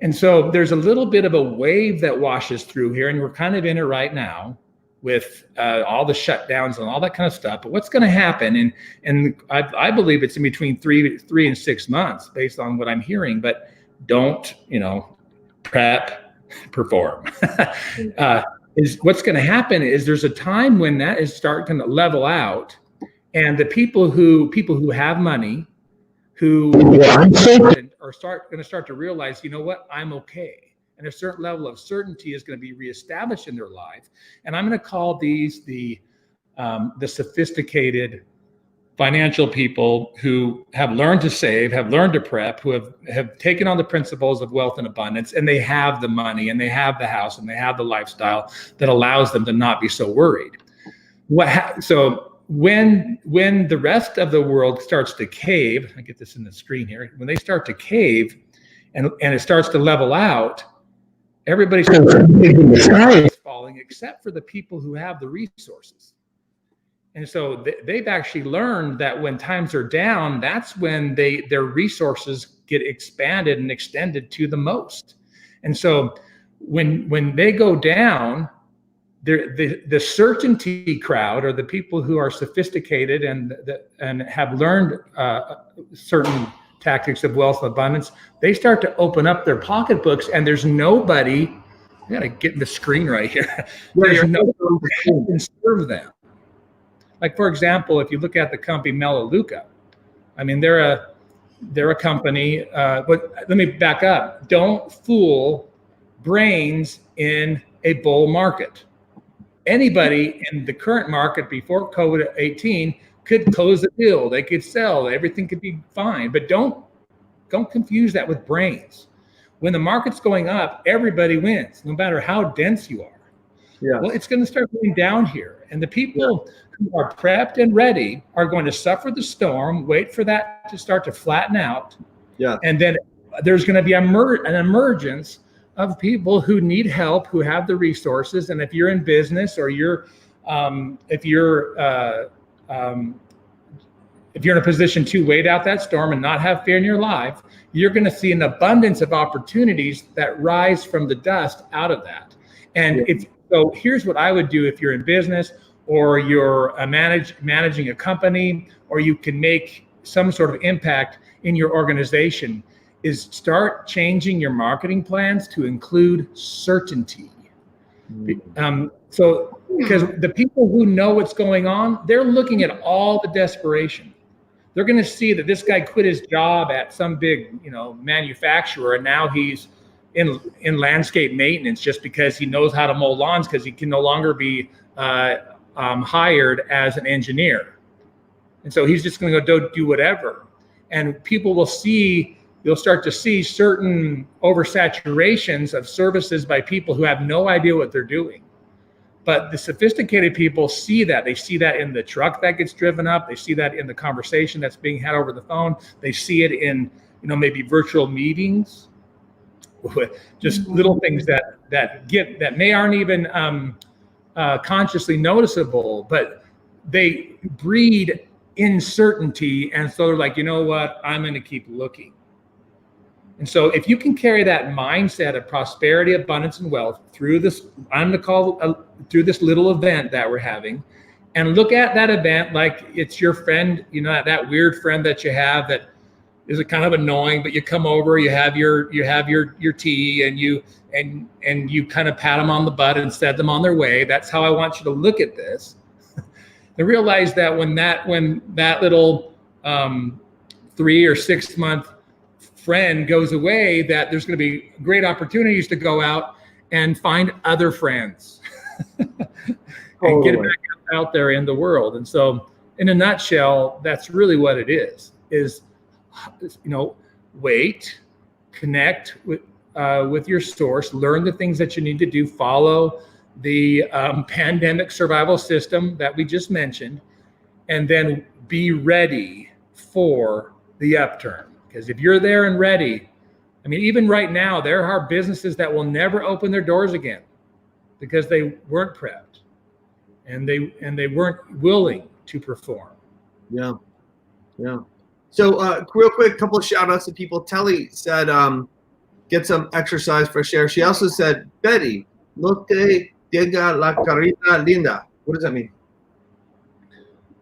And so there's a little bit of a wave that washes through here, and we're kind of in it right now with all the shutdowns and all that kind of stuff. But what's going to happen, and I believe it's in between three and 6 months based on what I'm hearing, but don't, prep, perform. Is what's going to happen is there's a time when that is starting to level out, and the people who have money, who are going to start to realize, you know what, I'm okay. And a certain level of certainty is going to be reestablished in their life. And I'm going to call these the sophisticated financial people who have learned to save, have learned to prep, who have taken on the principles of wealth and abundance, and they have the money, and they have the house, and they have the lifestyle that allows them to not be so worried. So when the rest of the world starts to cave, I get this in the screen here, when they start to cave and it starts to level out, everybody's falling except for the people who have the resources. And so they've actually learned that when times are down, that's when their resources get expanded and extended to the most. And so when they go down, the certainty crowd, or the people who are sophisticated and have learned certain tactics of wealth and abundance, they start to open up their pocketbooks, and there's nobody. I gotta get in the screen right here. There's nobody who can serve them. Like, for example, if you look at the company Melaleuca, I mean, they're a company, but let me back up. Don't fool brains in a bull market. Anybody in the current market before COVID-19 could close the deal. They could sell. Everything could be fine. But don't confuse that with brains. When the market's going up, everybody wins, no matter how dense you are. Yeah. Well, it's going to start going down here. And the people who are prepped and ready are going to suffer the storm, wait for that to start to flatten out. Yeah. And then there's going to be an emergence of people who need help, who have the resources. And if you're in business, or if you're in a position to wait out that storm and not have fear in your life, you're going to see an abundance of opportunities that rise from the dust out of that. And so here's what I would do if you're in business, or you're managing a company, or you can make some sort of impact in your organization, is start changing your marketing plans to include certainty. So because the people who know what's going on, they're looking at all the desperation. They're going to see that this guy quit his job at some big, manufacturer, and now he's in landscape maintenance just because he knows how to mow lawns, because he can no longer be hired as an engineer. And so he's just going to go do whatever. And people will see, you'll start to see certain oversaturations of services by people who have no idea what they're doing. But the sophisticated people see that. They see that in the truck that gets driven up. They see that in the conversation that's being had over the phone. They see it in, maybe virtual meetings, just little things that aren't even consciously noticeable, but they breed uncertainty. And so they're like, you know what, I'm going to keep looking. And so if you can carry that mindset of prosperity, abundance, and wealth through this, I'm going to call through this little event that we're having, and look at that event like it's your friend, that weird friend that you have that is a kind of annoying, but you come over, you have your tea, and you kind of pat them on the butt and set them on their way. That's how I want you to look at this. I realize that when that little 3 or 6 month friend goes away, that there's going to be great opportunities to go out and find other friends and get it back out there in the world. And so in a nutshell, that's really what it is, wait, connect with your source, learn the things that you need to do, follow the pandemic survival system that we just mentioned, and then be ready for the upturn. Because if you're there and ready, I mean, even right now, there are businesses that will never open their doors again because they weren't prepped and they weren't willing to perform. Yeah. So real quick, couple of shout outs to people. Telly said, get some exercise, fresh air. She also said, Betty, no te diga la carita linda. What does that mean?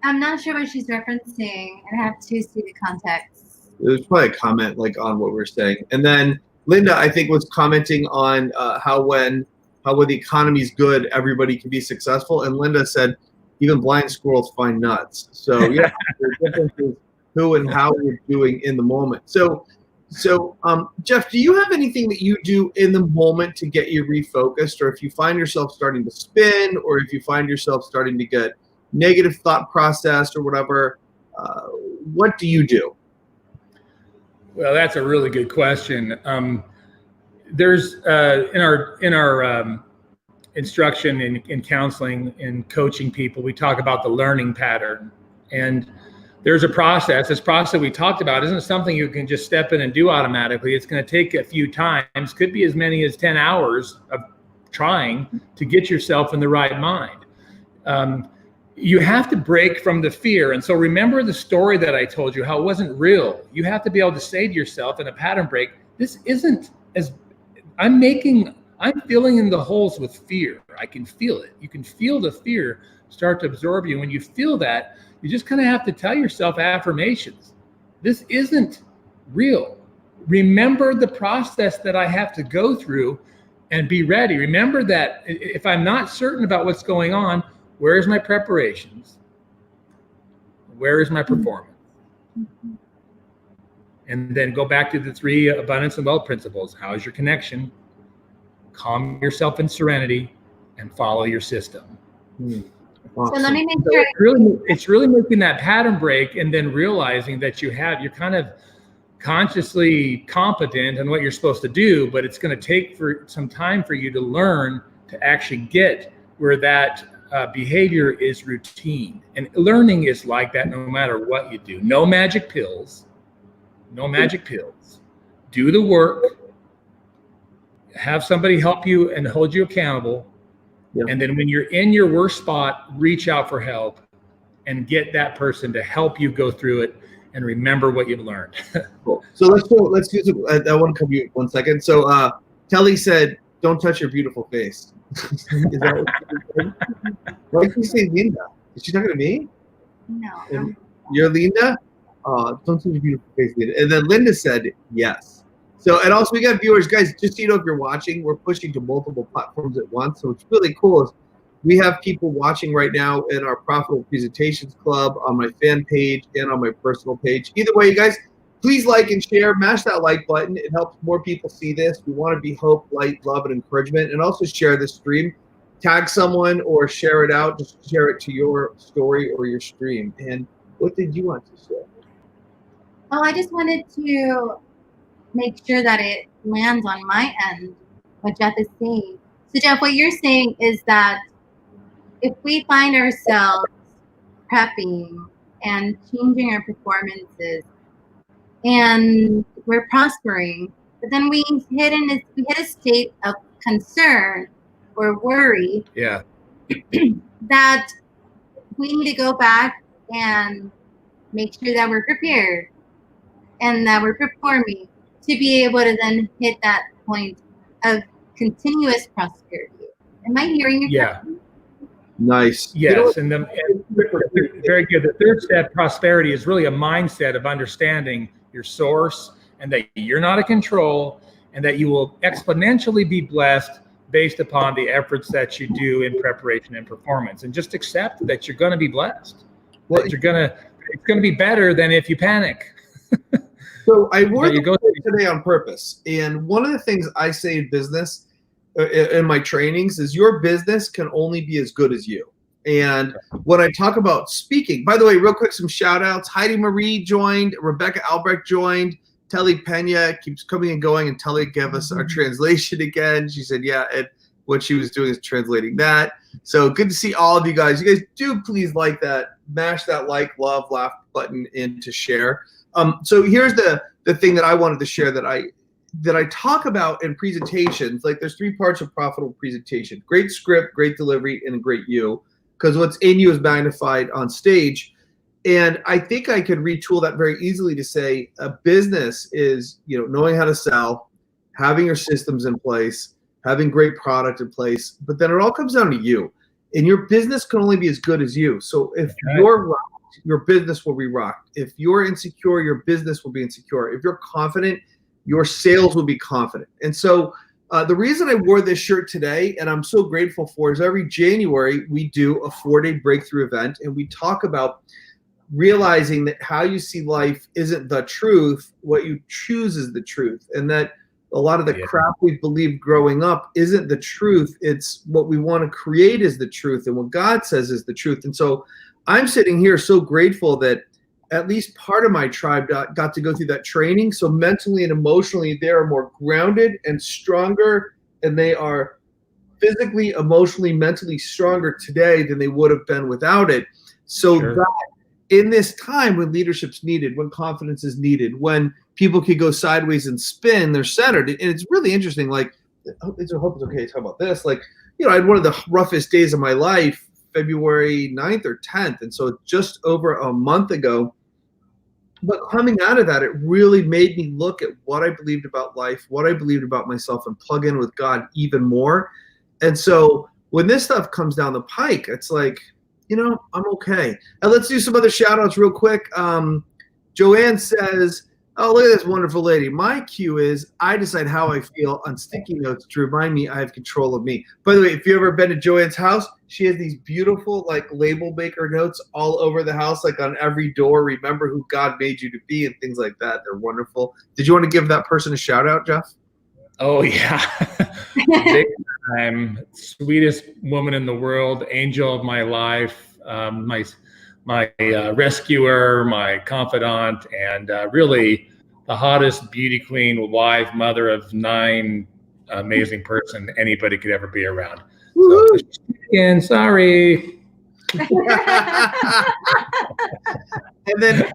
I'm not sure what she's referencing. I have to see the context. It was probably a comment like on what we're saying. And then Linda, I think, was commenting on how when the economy's good, everybody can be successful. And Linda said, even blind squirrels find nuts. So yeah, there's differences who and how we're doing in the moment. So Jeff, do you have anything that you do in the moment to get you refocused, or if you find yourself starting to spin, or if you find yourself starting to get negative thought process or whatever, what do you do? Well, that's a really good question. There's in our instruction in counseling and coaching people, we talk about the learning pattern, and there's a process. This process we talked about isn't something you can just step in and do automatically. It's going to take a few times, could be as many as 10 hours of trying to get yourself in the right mind. You have to break from the fear. And so remember the story that I told you, how it wasn't real. You have to be able to say to yourself in a pattern break, this isn't as I'm filling in the holes with fear. I can feel it. You can feel the fear start to absorb you. When you feel that, you just kind of have to tell yourself affirmations. This isn't real. Remember the process that I have to go through and be ready. Remember that if I'm not certain about what's going on, where is my preparations? Where is my performance? And then go back to the 3 abundance and wealth principles. How is your connection? Calm yourself in serenity and follow your system. Awesome. So let me make sure. It's really making that pattern break and then realizing that you're kind of consciously competent in what you're supposed to do, but it's going to take for some time for you to learn to actually get where that behavior is routine. And learning is like that no matter what you do. No magic pills. No magic pills. Do the work. Have somebody help you and hold you accountable. Yeah. And then when you're in your worst spot, reach out for help and get that person to help you go through it and remember what you've learned. Cool. So let's do some, I want to come to you 1 second. So Telly said, don't touch your beautiful face. Is that what why did you say Linda? Is she talking to me? No. You're Linda? Don't touch your beautiful face, Linda. And then Linda said yes. So, and also we got viewers, guys, just so you know, if you're watching, we're pushing to multiple platforms at once. So what's really cool is we have people watching right now in our Profitable Presentations Club, on my fan page, and on my personal page. Either way, you guys, please like and share, mash that like button. It helps more people see this. We want to be hope, light, love, and encouragement. And also share this stream. Tag someone or share it out. Just share it to your story or your stream. And what did you want to share? Oh, I just wanted to make sure that it lands on my end, what Jeff is saying. So Jeff, what you're saying is that if we find ourselves prepping and changing our performances and we're prospering, but then we hit a state of concern or worry, yeah, that we need to go back and make sure that we're prepared and that we're performing to be able to then hit that point of continuous prosperity. Am I hearing you? Yeah. Correctly? Nice. Yes, and very good. The third step, prosperity, is really a mindset of understanding your source and that you're not in control and that you will exponentially be blessed based upon the efforts that you do in preparation and performance. And just accept that you're going to be blessed. Well, it's going to be better than if you panic. So I wore today on purpose. And one of the things I say in business, in my trainings, is your business can only be as good as you. And when I talk about speaking, by the way, real quick, some shout outs. Heidi Marie joined, Rebecca Albrecht joined, Telly Pena keeps coming and going, and Telly gave us our translation again. She said, yeah, what she was doing is translating that. So good to see all of you guys. You guys do please like that, mash that like, love, laugh button in to share. So here's the thing that I wanted to share that I talk about in presentations. Like there's 3 parts of profitable presentation: great script, great delivery, and a great you. Because what's in you is magnified on stage. And I think I could retool that very easily to say a business is, knowing how to sell, having your systems in place, having great product in place, but then it all comes down to you. And your business can only be as good as you. So if you're rocked, your business will be rocked. If you're insecure, your business will be insecure. If you're confident, your sales will be confident. And so the reason I wore this shirt today, and I'm so grateful for, is every January we do a 4-day breakthrough event, and we talk about realizing that how you see life isn't the truth, what you choose is the truth, and that a lot of the crap we believed growing up isn't the truth. It's what we want to create is the truth, and what God says is the truth. And so I'm sitting here so grateful that at least part of my tribe got to go through that training. So mentally and emotionally, they are more grounded and stronger, and they are physically, emotionally, mentally stronger today than they would have been without it. So that in this time when leadership's needed, when confidence is needed, when people could go sideways and spin, they're centered. And it's really interesting. Like, I hope it's okay to talk about this. Like, I had one of the roughest days of my life, February 9th or 10th. And so just over a month ago, but coming out of that, it really made me look at what I believed about life, what I believed about myself, and plug in with God even more. And so when this stuff comes down the pike, it's like, I'm okay. And let's do some other shout outs real quick. Joanne says, oh, look at this wonderful lady. My cue is I decide how I feel on sticky notes to remind me I have control of me. By the way, if you've ever been to Joanne's house, she has these beautiful label maker notes all over the house, like on every door. Remember who God made you to be and things like that. They're wonderful. Did you want to give that person a shout out, Jeff? Oh, yeah. Big time. Sweetest woman in the world, angel of my life, my rescuer, my confidant, and really the hottest beauty queen, wife, mother of 9, amazing person anybody could ever be around. So, again, sorry. And then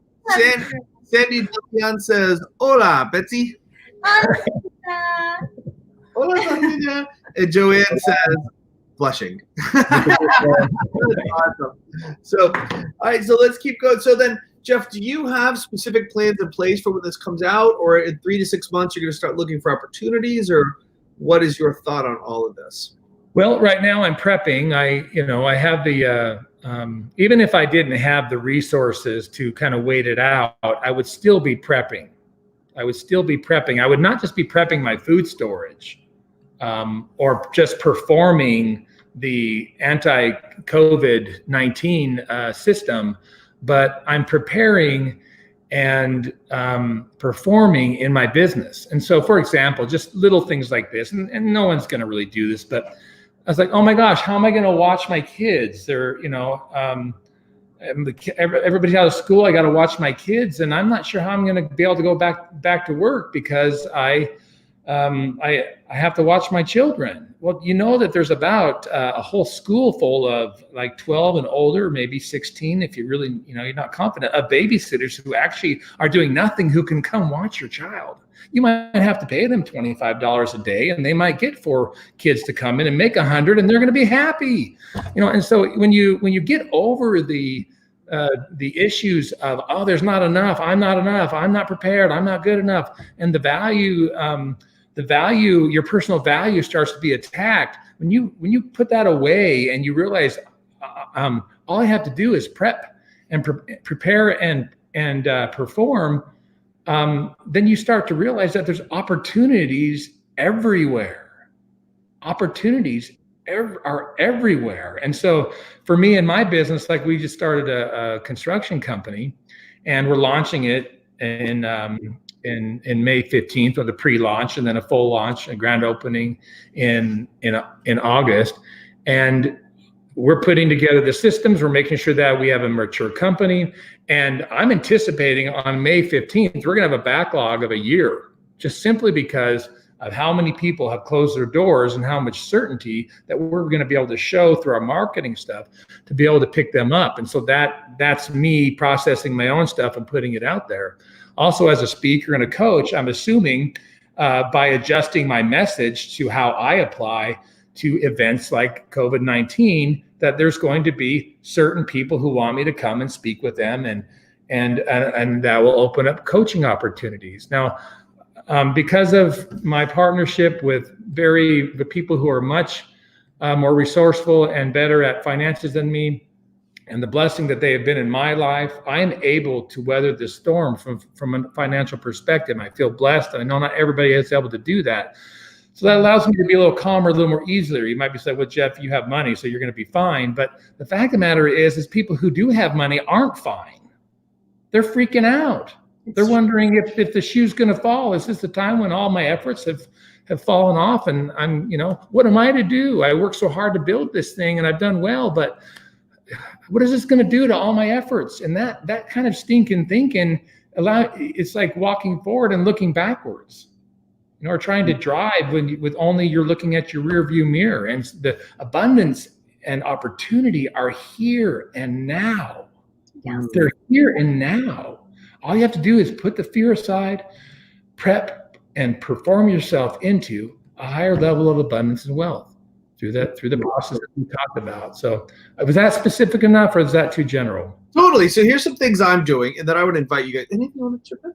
Sandy Dillon says, hola, Betsy. Hola, Sandy. And Joanne says, blushing. Awesome. So, all right, so let's keep going. So then, Jeff, do you have specific plans in place for when this comes out, or in 3 to 6 months, you're going to start looking for opportunities, or what is your thought on all of this? Well, right now I'm prepping. I have the, even if I didn't have the resources to kind of wait it out, I would still be prepping. I would not just be prepping my food storage, or just performing the anti-COVID-19 system, but I'm preparing and performing in my business. And so, for example, just little things like this, and no one's going to really do this, but I was like, oh my gosh, how am I going to watch my kids? They're, everybody's out of school. I got to watch my kids, and I'm not sure how I'm going to be able to go back to work because I have to watch my children. Well, that there's about a whole school full of 12 and older, maybe 16, if you really, you're not confident, of babysitters who actually are doing nothing, who can come watch your child. You might have to pay them $25 a day, and they might get 4 kids to come in and make 100, and they're going to be happy. And so when you get over the issues of, oh, there's not enough, I'm not prepared, I'm not good enough, and the value, your personal value starts to be attacked. When you put that away and you realize, all I have to do is prep and prepare and perform, then you start to realize that there's opportunities everywhere. Opportunities are everywhere. And so for me in my business, we just started a construction company, and we're launching it in May 15th, with a pre-launch, and then a full launch, a grand opening in August. And we're putting together the systems. We're making sure that we have a mature company. And I'm anticipating on May 15th, we're going to have a backlog of a year, just simply because of how many people have closed their doors and how much certainty that we're going to be able to show through our marketing stuff to be able to pick them up. And so that's me processing my own stuff and putting it out there. Also, as a speaker and a coach, I'm assuming by adjusting my message to how I apply to events like COVID-19, that there's going to be certain people who want me to come and speak with them, and that will open up coaching opportunities. Now, because of my partnership with the people who are much more resourceful and better at finances than me, and the blessing that they have been in my life, I am able to weather the storm from a financial perspective. I feel blessed, and I know not everybody is able to do that. So that allows me to be a little calmer, a little more easier. You might be saying, well, Jeff, you have money, so you're going to be fine. But the fact of the matter is people who do have money aren't fine. They're freaking out. They're wondering if the shoe's going to fall. Is this the time when all my efforts have fallen off? And I'm, what am I to do? I worked so hard to build this thing and I've done well, but what is this going to do to all my efforts? And that kind of stinking thinking, it's like walking forward and looking backwards. Or trying to drive with only you're looking at your rear view mirror. And the abundance and opportunity are here and now. Yes. They're here and now. All you have to do is put the fear aside, prep, and perform yourself into a higher level of abundance and wealth through the process that we talked about. So was that specific enough, or is that too general? Totally. So here's some things I'm doing, and then I would invite you guys. Anything you want to chip in?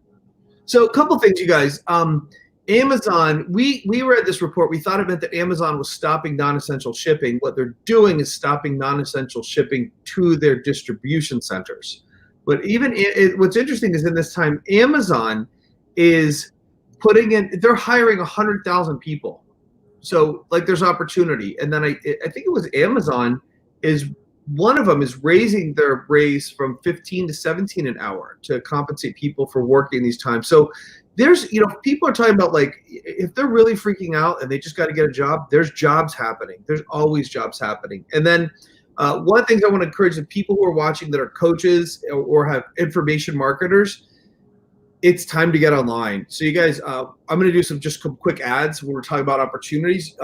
So a couple things, you guys. Amazon, we read this report. We thought it meant that Amazon was stopping non-essential shipping. What they're doing is stopping non-essential shipping to their distribution centers. But what's interesting is in this time, Amazon is they're hiring 100,000 people. So like there's opportunity. And then I think it was Amazon one of them is raising their raise from 15 to 17 an hour to compensate people for working these times. So there's, people are talking about, like, if they're really freaking out and they just got to get a job, there's jobs happening. There's always jobs happening. And then one of the things I want to encourage the people who are watching that are coaches or have information marketers, it's time to get online. So you guys, I'm going to do some quick ads when we're talking about opportunities.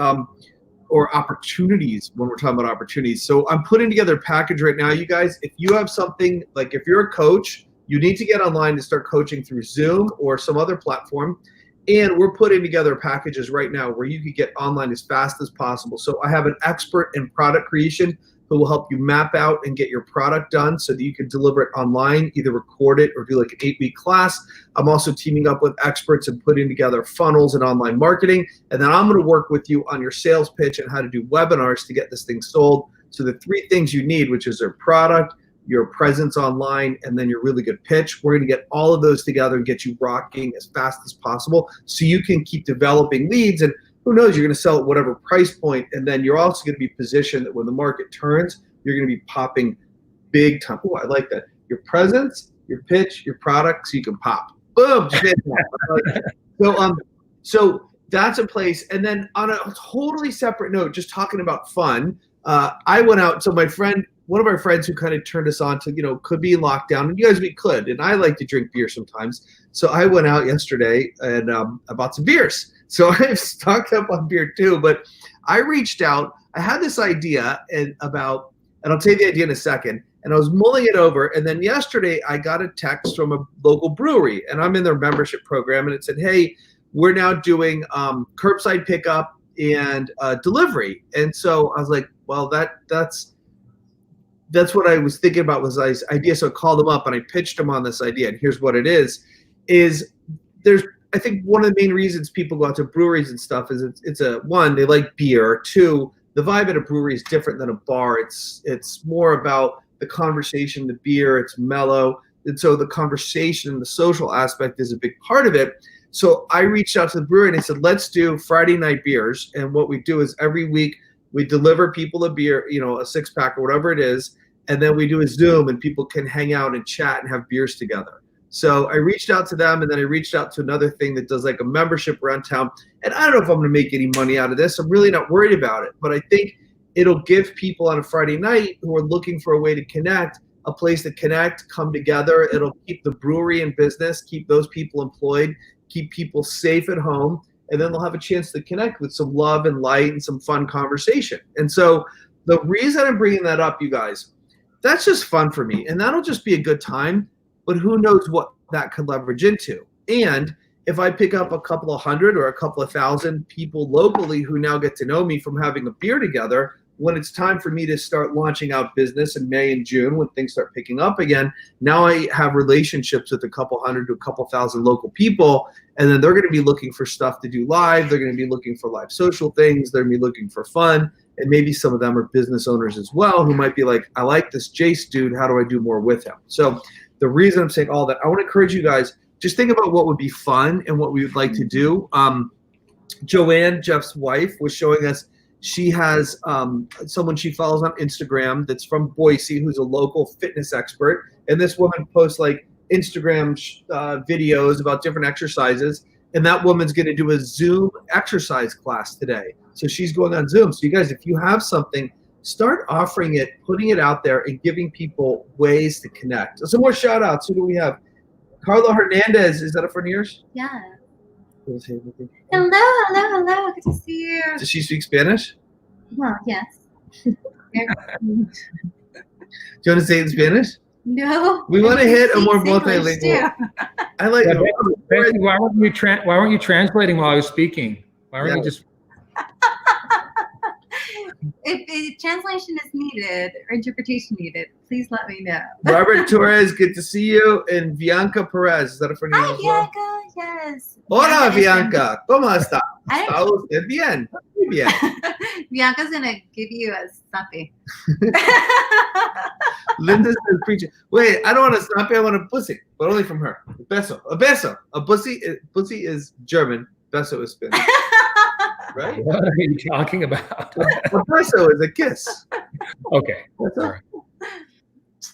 Or opportunities when we're talking about opportunities. So I'm putting together a package right now, you guys. If you have something, like if you're a coach, you need to get online to start coaching through Zoom or some other platform. And we're putting together packages right now where you can get online as fast as possible. So I have an expert in product creation who will help you map out and get your product done so that you can deliver it online, either record it or do like an 8-week class. I'm also teaming up with experts and putting together funnels and online marketing. And then I'm going to work with you on your sales pitch and how to do webinars to get this thing sold. So the 3 things you need, which is your product, your presence online, and then your really good pitch. We're going to get all of those together and get you rocking as fast as possible so you can keep developing leads. And who knows, you're going to sell at whatever price point, and then you're also going to be positioned that when the market turns, you're going to be popping big time. Oh, I like that. Your presence, your pitch, your product, so you can pop. Boom. So that's a place. And then on a totally separate note, just talking about fun, I went out. So one of our friends who kind of turned us on to, could be in lockdown, and you guys, we could. And I like to drink beer sometimes. So I went out yesterday and I bought some beers. So I've stocked up on beer too, but I reached out. I had this idea and I'll tell you the idea in a second, and I was mulling it over. And then yesterday I got a text from a local brewery, and I'm in their membership program, and it said, hey, we're now doing curbside pickup and delivery. And so I was like, well, that's what I was thinking about was this idea. So I called them up and I pitched them on this idea. And here's what it is there's, I think one of the main reasons people go out to breweries and stuff is it's one, they like beer. 2, the vibe at a brewery is different than a bar. It's more about the conversation, the beer, it's mellow. And so the conversation and the social aspect is a big part of it. So I reached out to the brewery and I said, let's do Friday night beers. And what we do is every week we deliver people a beer, a 6-pack or whatever it is. And then we do a Zoom and people can hang out and chat and have beers together. So I reached out to them, and then I reached out to another thing that does like a membership around town. And I don't know if I'm going to make any money out of this. I'm really not worried about it. But I think it'll give people on a Friday night who are looking for a way to connect, a place to connect, come together. It'll keep the brewery in business, keep those people employed, keep people safe at home, and then they'll have a chance to connect with some love and light and some fun conversation. And so the reason I'm bringing that up, you guys, that's just fun for me, and that'll just be a good time, but who knows what that could leverage into. And if I pick up a couple of hundred or a couple of thousand people locally who now get to know me from having a beer together, when it's time for me to start launching out business in May and June, when things start picking up again, now I have relationships with a couple hundred to a couple thousand local people, and then they're going to be looking for stuff to do live. They're going to be looking for live social things. They're going to be looking for fun, and maybe some of them are business owners as well who might be like, I like this Jase dude. How do I do more with him? So the reason I'm saying all that, I want to encourage you guys, just think about what would be fun and what we would like to do. Joanne, Jeff's wife, was showing us, she has someone she follows on Instagram that's from Boise who's a local fitness expert. And this woman posts like Instagram videos about different exercises. And that woman's going to do a Zoom exercise class today. So she's going on Zoom. So you guys, if you have something, start offering it, putting it out there, and giving people ways to connect. So some more shout outs. Who do we have? Carlo Hernandez. Is that a friend of yours? Yeah. Hello. Good to see you. Does she speak Spanish? Well, yes. Do you want to say it in Spanish? No. We want to hit a more English, multilingual. too. I like it. Becky, why weren't you translating while I was speaking? Why weren't you just? If translation is needed or interpretation needed, please let me know. Robert Torres, good to see you. And Bianca Perez, is that a friend of Hi, yours? as well? Bianca. Yes. Hola, is Bianca. ¿Cómo está? I ¿Está usted bien? Muy bien. Bianca's gonna give you a snappy. Linda says preaching. Wait, I don't want a snappy, I want a pussy, but only from her. A beso. A beso. A pussy is German. Beso is Spanish. Right? What are you talking about? A beso is a kiss. Okay. That's All all. right.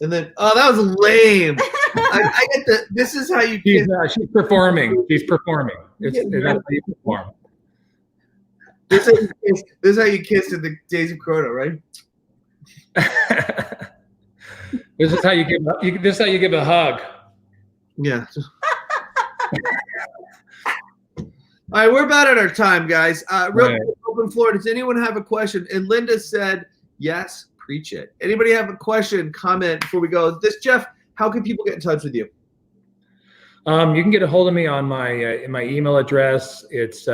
And then, oh, that was lame. I get the. This is how you kiss. She's performing. She's performing. That's how you perform. This is how you kiss in the days of Corona, right? This is how you give. This is how you give a hug. Yeah. All right, we're about at our time, guys. Real quick, open floor. Does anyone have a question? And Linda said, yes, preach it. Anybody have a question, comment before we go? Jeff, how can people get in touch with you? You can get a hold of me on my email address. It's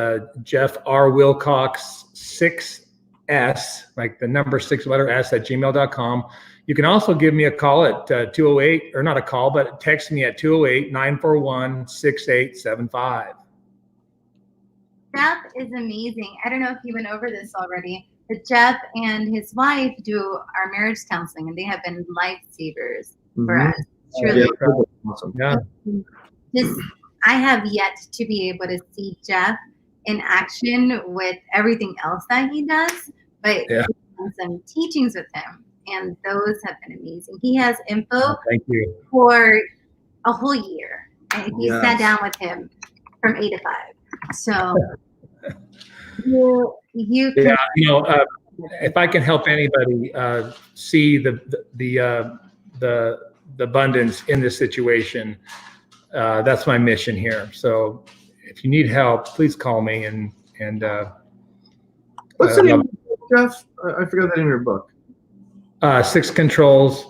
Jeff R. Wilcox 6S, like the number 6 letter S at gmail.com. You can also give me a call at 208, or not a call, but text me at 208-941-6875. Jeff is amazing. I don't know if you went over this already, but Jeff and his wife do our marriage counseling, and they have been lifesavers for us. Truly. Awesome. Yeah. I have yet to be able to see Jeff in action with everything else that he does, but Yeah. we've done some teachings with him, and those have been amazing. He has info Thank you. for a whole year, and he Yes. sat down with him from 8 to 5. So you can, Yeah, if I can help anybody see the abundance in this situation, that's my mission here. So if you need help, please call me and What's the name of the book, Jeff? I forgot the name of your book. 6 Controls,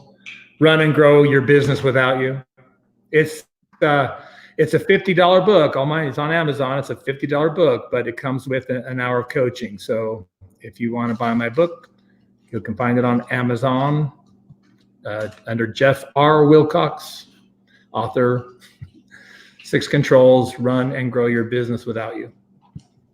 Run and Grow Your Business Without You. It's a $50 book. All mine is on Amazon. It's a $50 book, but it comes with an hour of coaching. So if you want to buy my book, you can find it on Amazon under Jeff R. Wilcox, author, 6 Controls, Run and Grow Your Business Without You.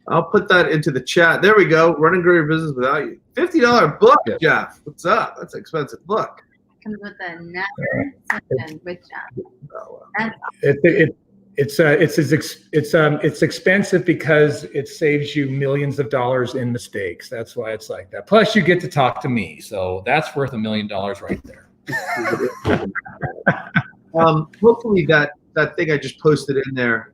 I'll put that into the chat. There we go. Run and Grow Your Business Without You. $50 book, Yeah. Jeff. What's up? That's an expensive book. comes with a never section with Jeff. Oh, wow. That's It's expensive because it saves you millions of dollars in mistakes. That's why it's like that. Plus, you get to talk to me, so that's worth $1 million right there. Hopefully that thing I just posted in there,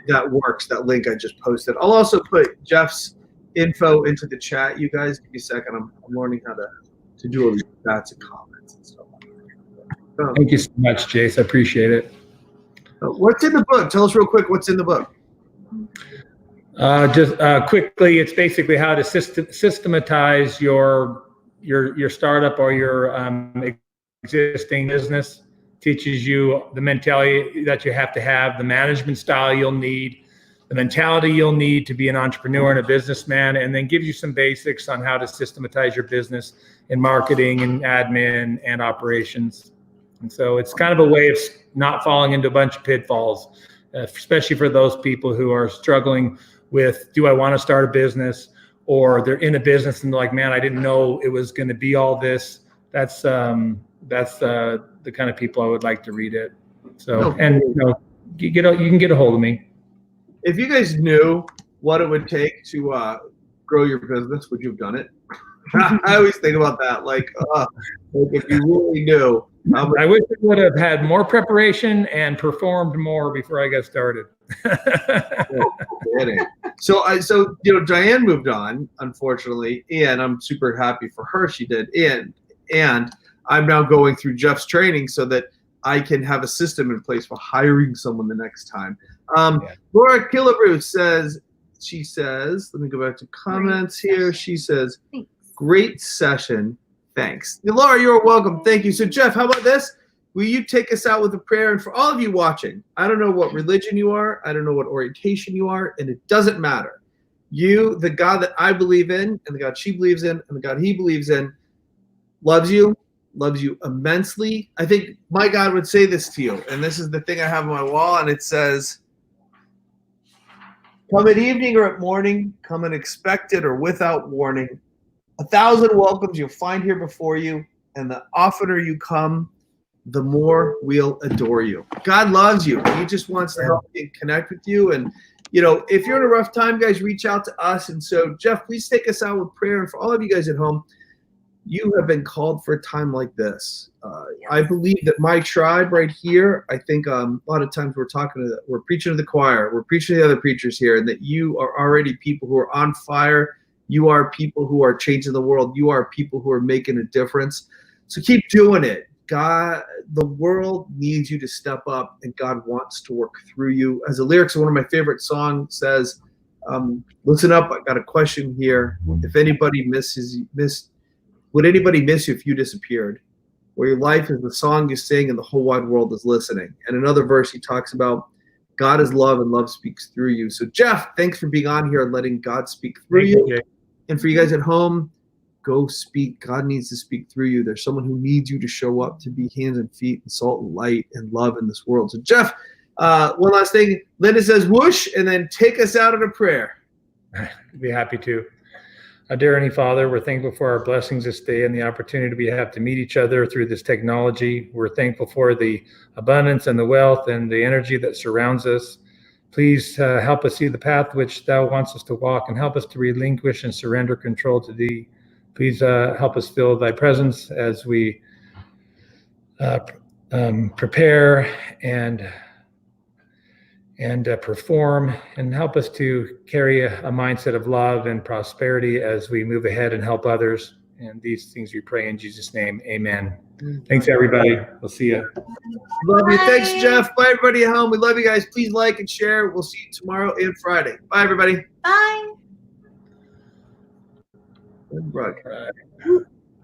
that works. That link I just posted. I'll also put Jeff's info into the chat. You guys, give me a second. I'm learning how to do all these chats and comments and stuff. Thank you so much, Jase. I appreciate it. What's in the book? Tell us real quick what's in the book. Just quickly, it's basically how to systematize your startup or your existing business. Teaches you the mentality that you have to have, the management style you'll need, the mentality you'll need to be an entrepreneur and a businessman, and then gives you some basics on how to systematize your business in marketing and admin and operations. And so it's kind of a way of not falling into a bunch of pitfalls, especially for those people who are struggling with, do I want to start a business? Or they're in a business and they're like, man, I didn't know it was going to be all this. That's the kind of people I would like to read it. So, and you can get a hold of me. If you guys knew what it would take to grow your business, would you have done it? I always think about that. Like if you really knew. I wish I would have had more preparation and performed more before I got started. So Diane moved on, unfortunately, and I'm super happy for her. She did, and I'm now going through Jeff's training so that I can have a system in place for hiring someone the next time. Laura Killebrew says, let me go back to comments here. She says, great session. Thanks. Laura, you're welcome. Thank you. So Jeff, how about this? Will you take us out with a prayer? And for all of you watching, I don't know what religion you are. I don't know what orientation you are. And it doesn't matter. You, the God that I believe in, and the God she believes in, and the God he believes in, loves you immensely. I think my God would say this to you. And this is the thing I have on my wall. And it says, come at evening or at morning, come unexpected or without warning. 1,000 welcomes you'll find here before you, and the oftener you come, the more we'll adore you. God loves you. He just wants to help you and connect with you. And, if you're in a rough time, guys, reach out to us. And so, Jeff, please take us out with prayer. And for all of you guys at home, you have been called for a time like this. I believe that my tribe right here, I think a lot of times we're preaching to the choir, we're preaching to the other preachers here, and that you are already people who are on fire. You are people who are changing the world. You are people who are making a difference. So keep doing it. God, the world needs you to step up, and God wants to work through you. As the lyrics of one of my favorite songs says, listen up, I got a question here. If anybody would anybody miss you if you disappeared? Where your life is the song you sing and the whole wide world is listening. And another verse he talks about, God is love and love speaks through you. So Jeff, thanks for being on here and letting God speak through you. And for you guys at home, go speak. God needs to speak through you. There's someone who needs you to show up to be hands and feet and salt and light and love in this world. So Jeff, one last thing. Linda says whoosh, and then take us out in a prayer. I'd be happy to. Dear Heavenly Father, we're thankful for our blessings this day and the opportunity we have to meet each other through this technology. We're thankful for the abundance and the wealth and the energy that surrounds us. Please help us see the path which Thou wants us to walk, and help us to relinquish and surrender control to Thee. Please help us feel Thy presence as we prepare and perform, and help us to carry a mindset of love and prosperity as we move ahead and help others. And these things we pray in Jesus' name. Amen. Thanks, everybody. We'll see you. Love you. Thanks, Jeff. Bye, everybody at home. We love you guys. Please like and share. We'll see you tomorrow and Friday. Bye, everybody. Bye. Good broadcast.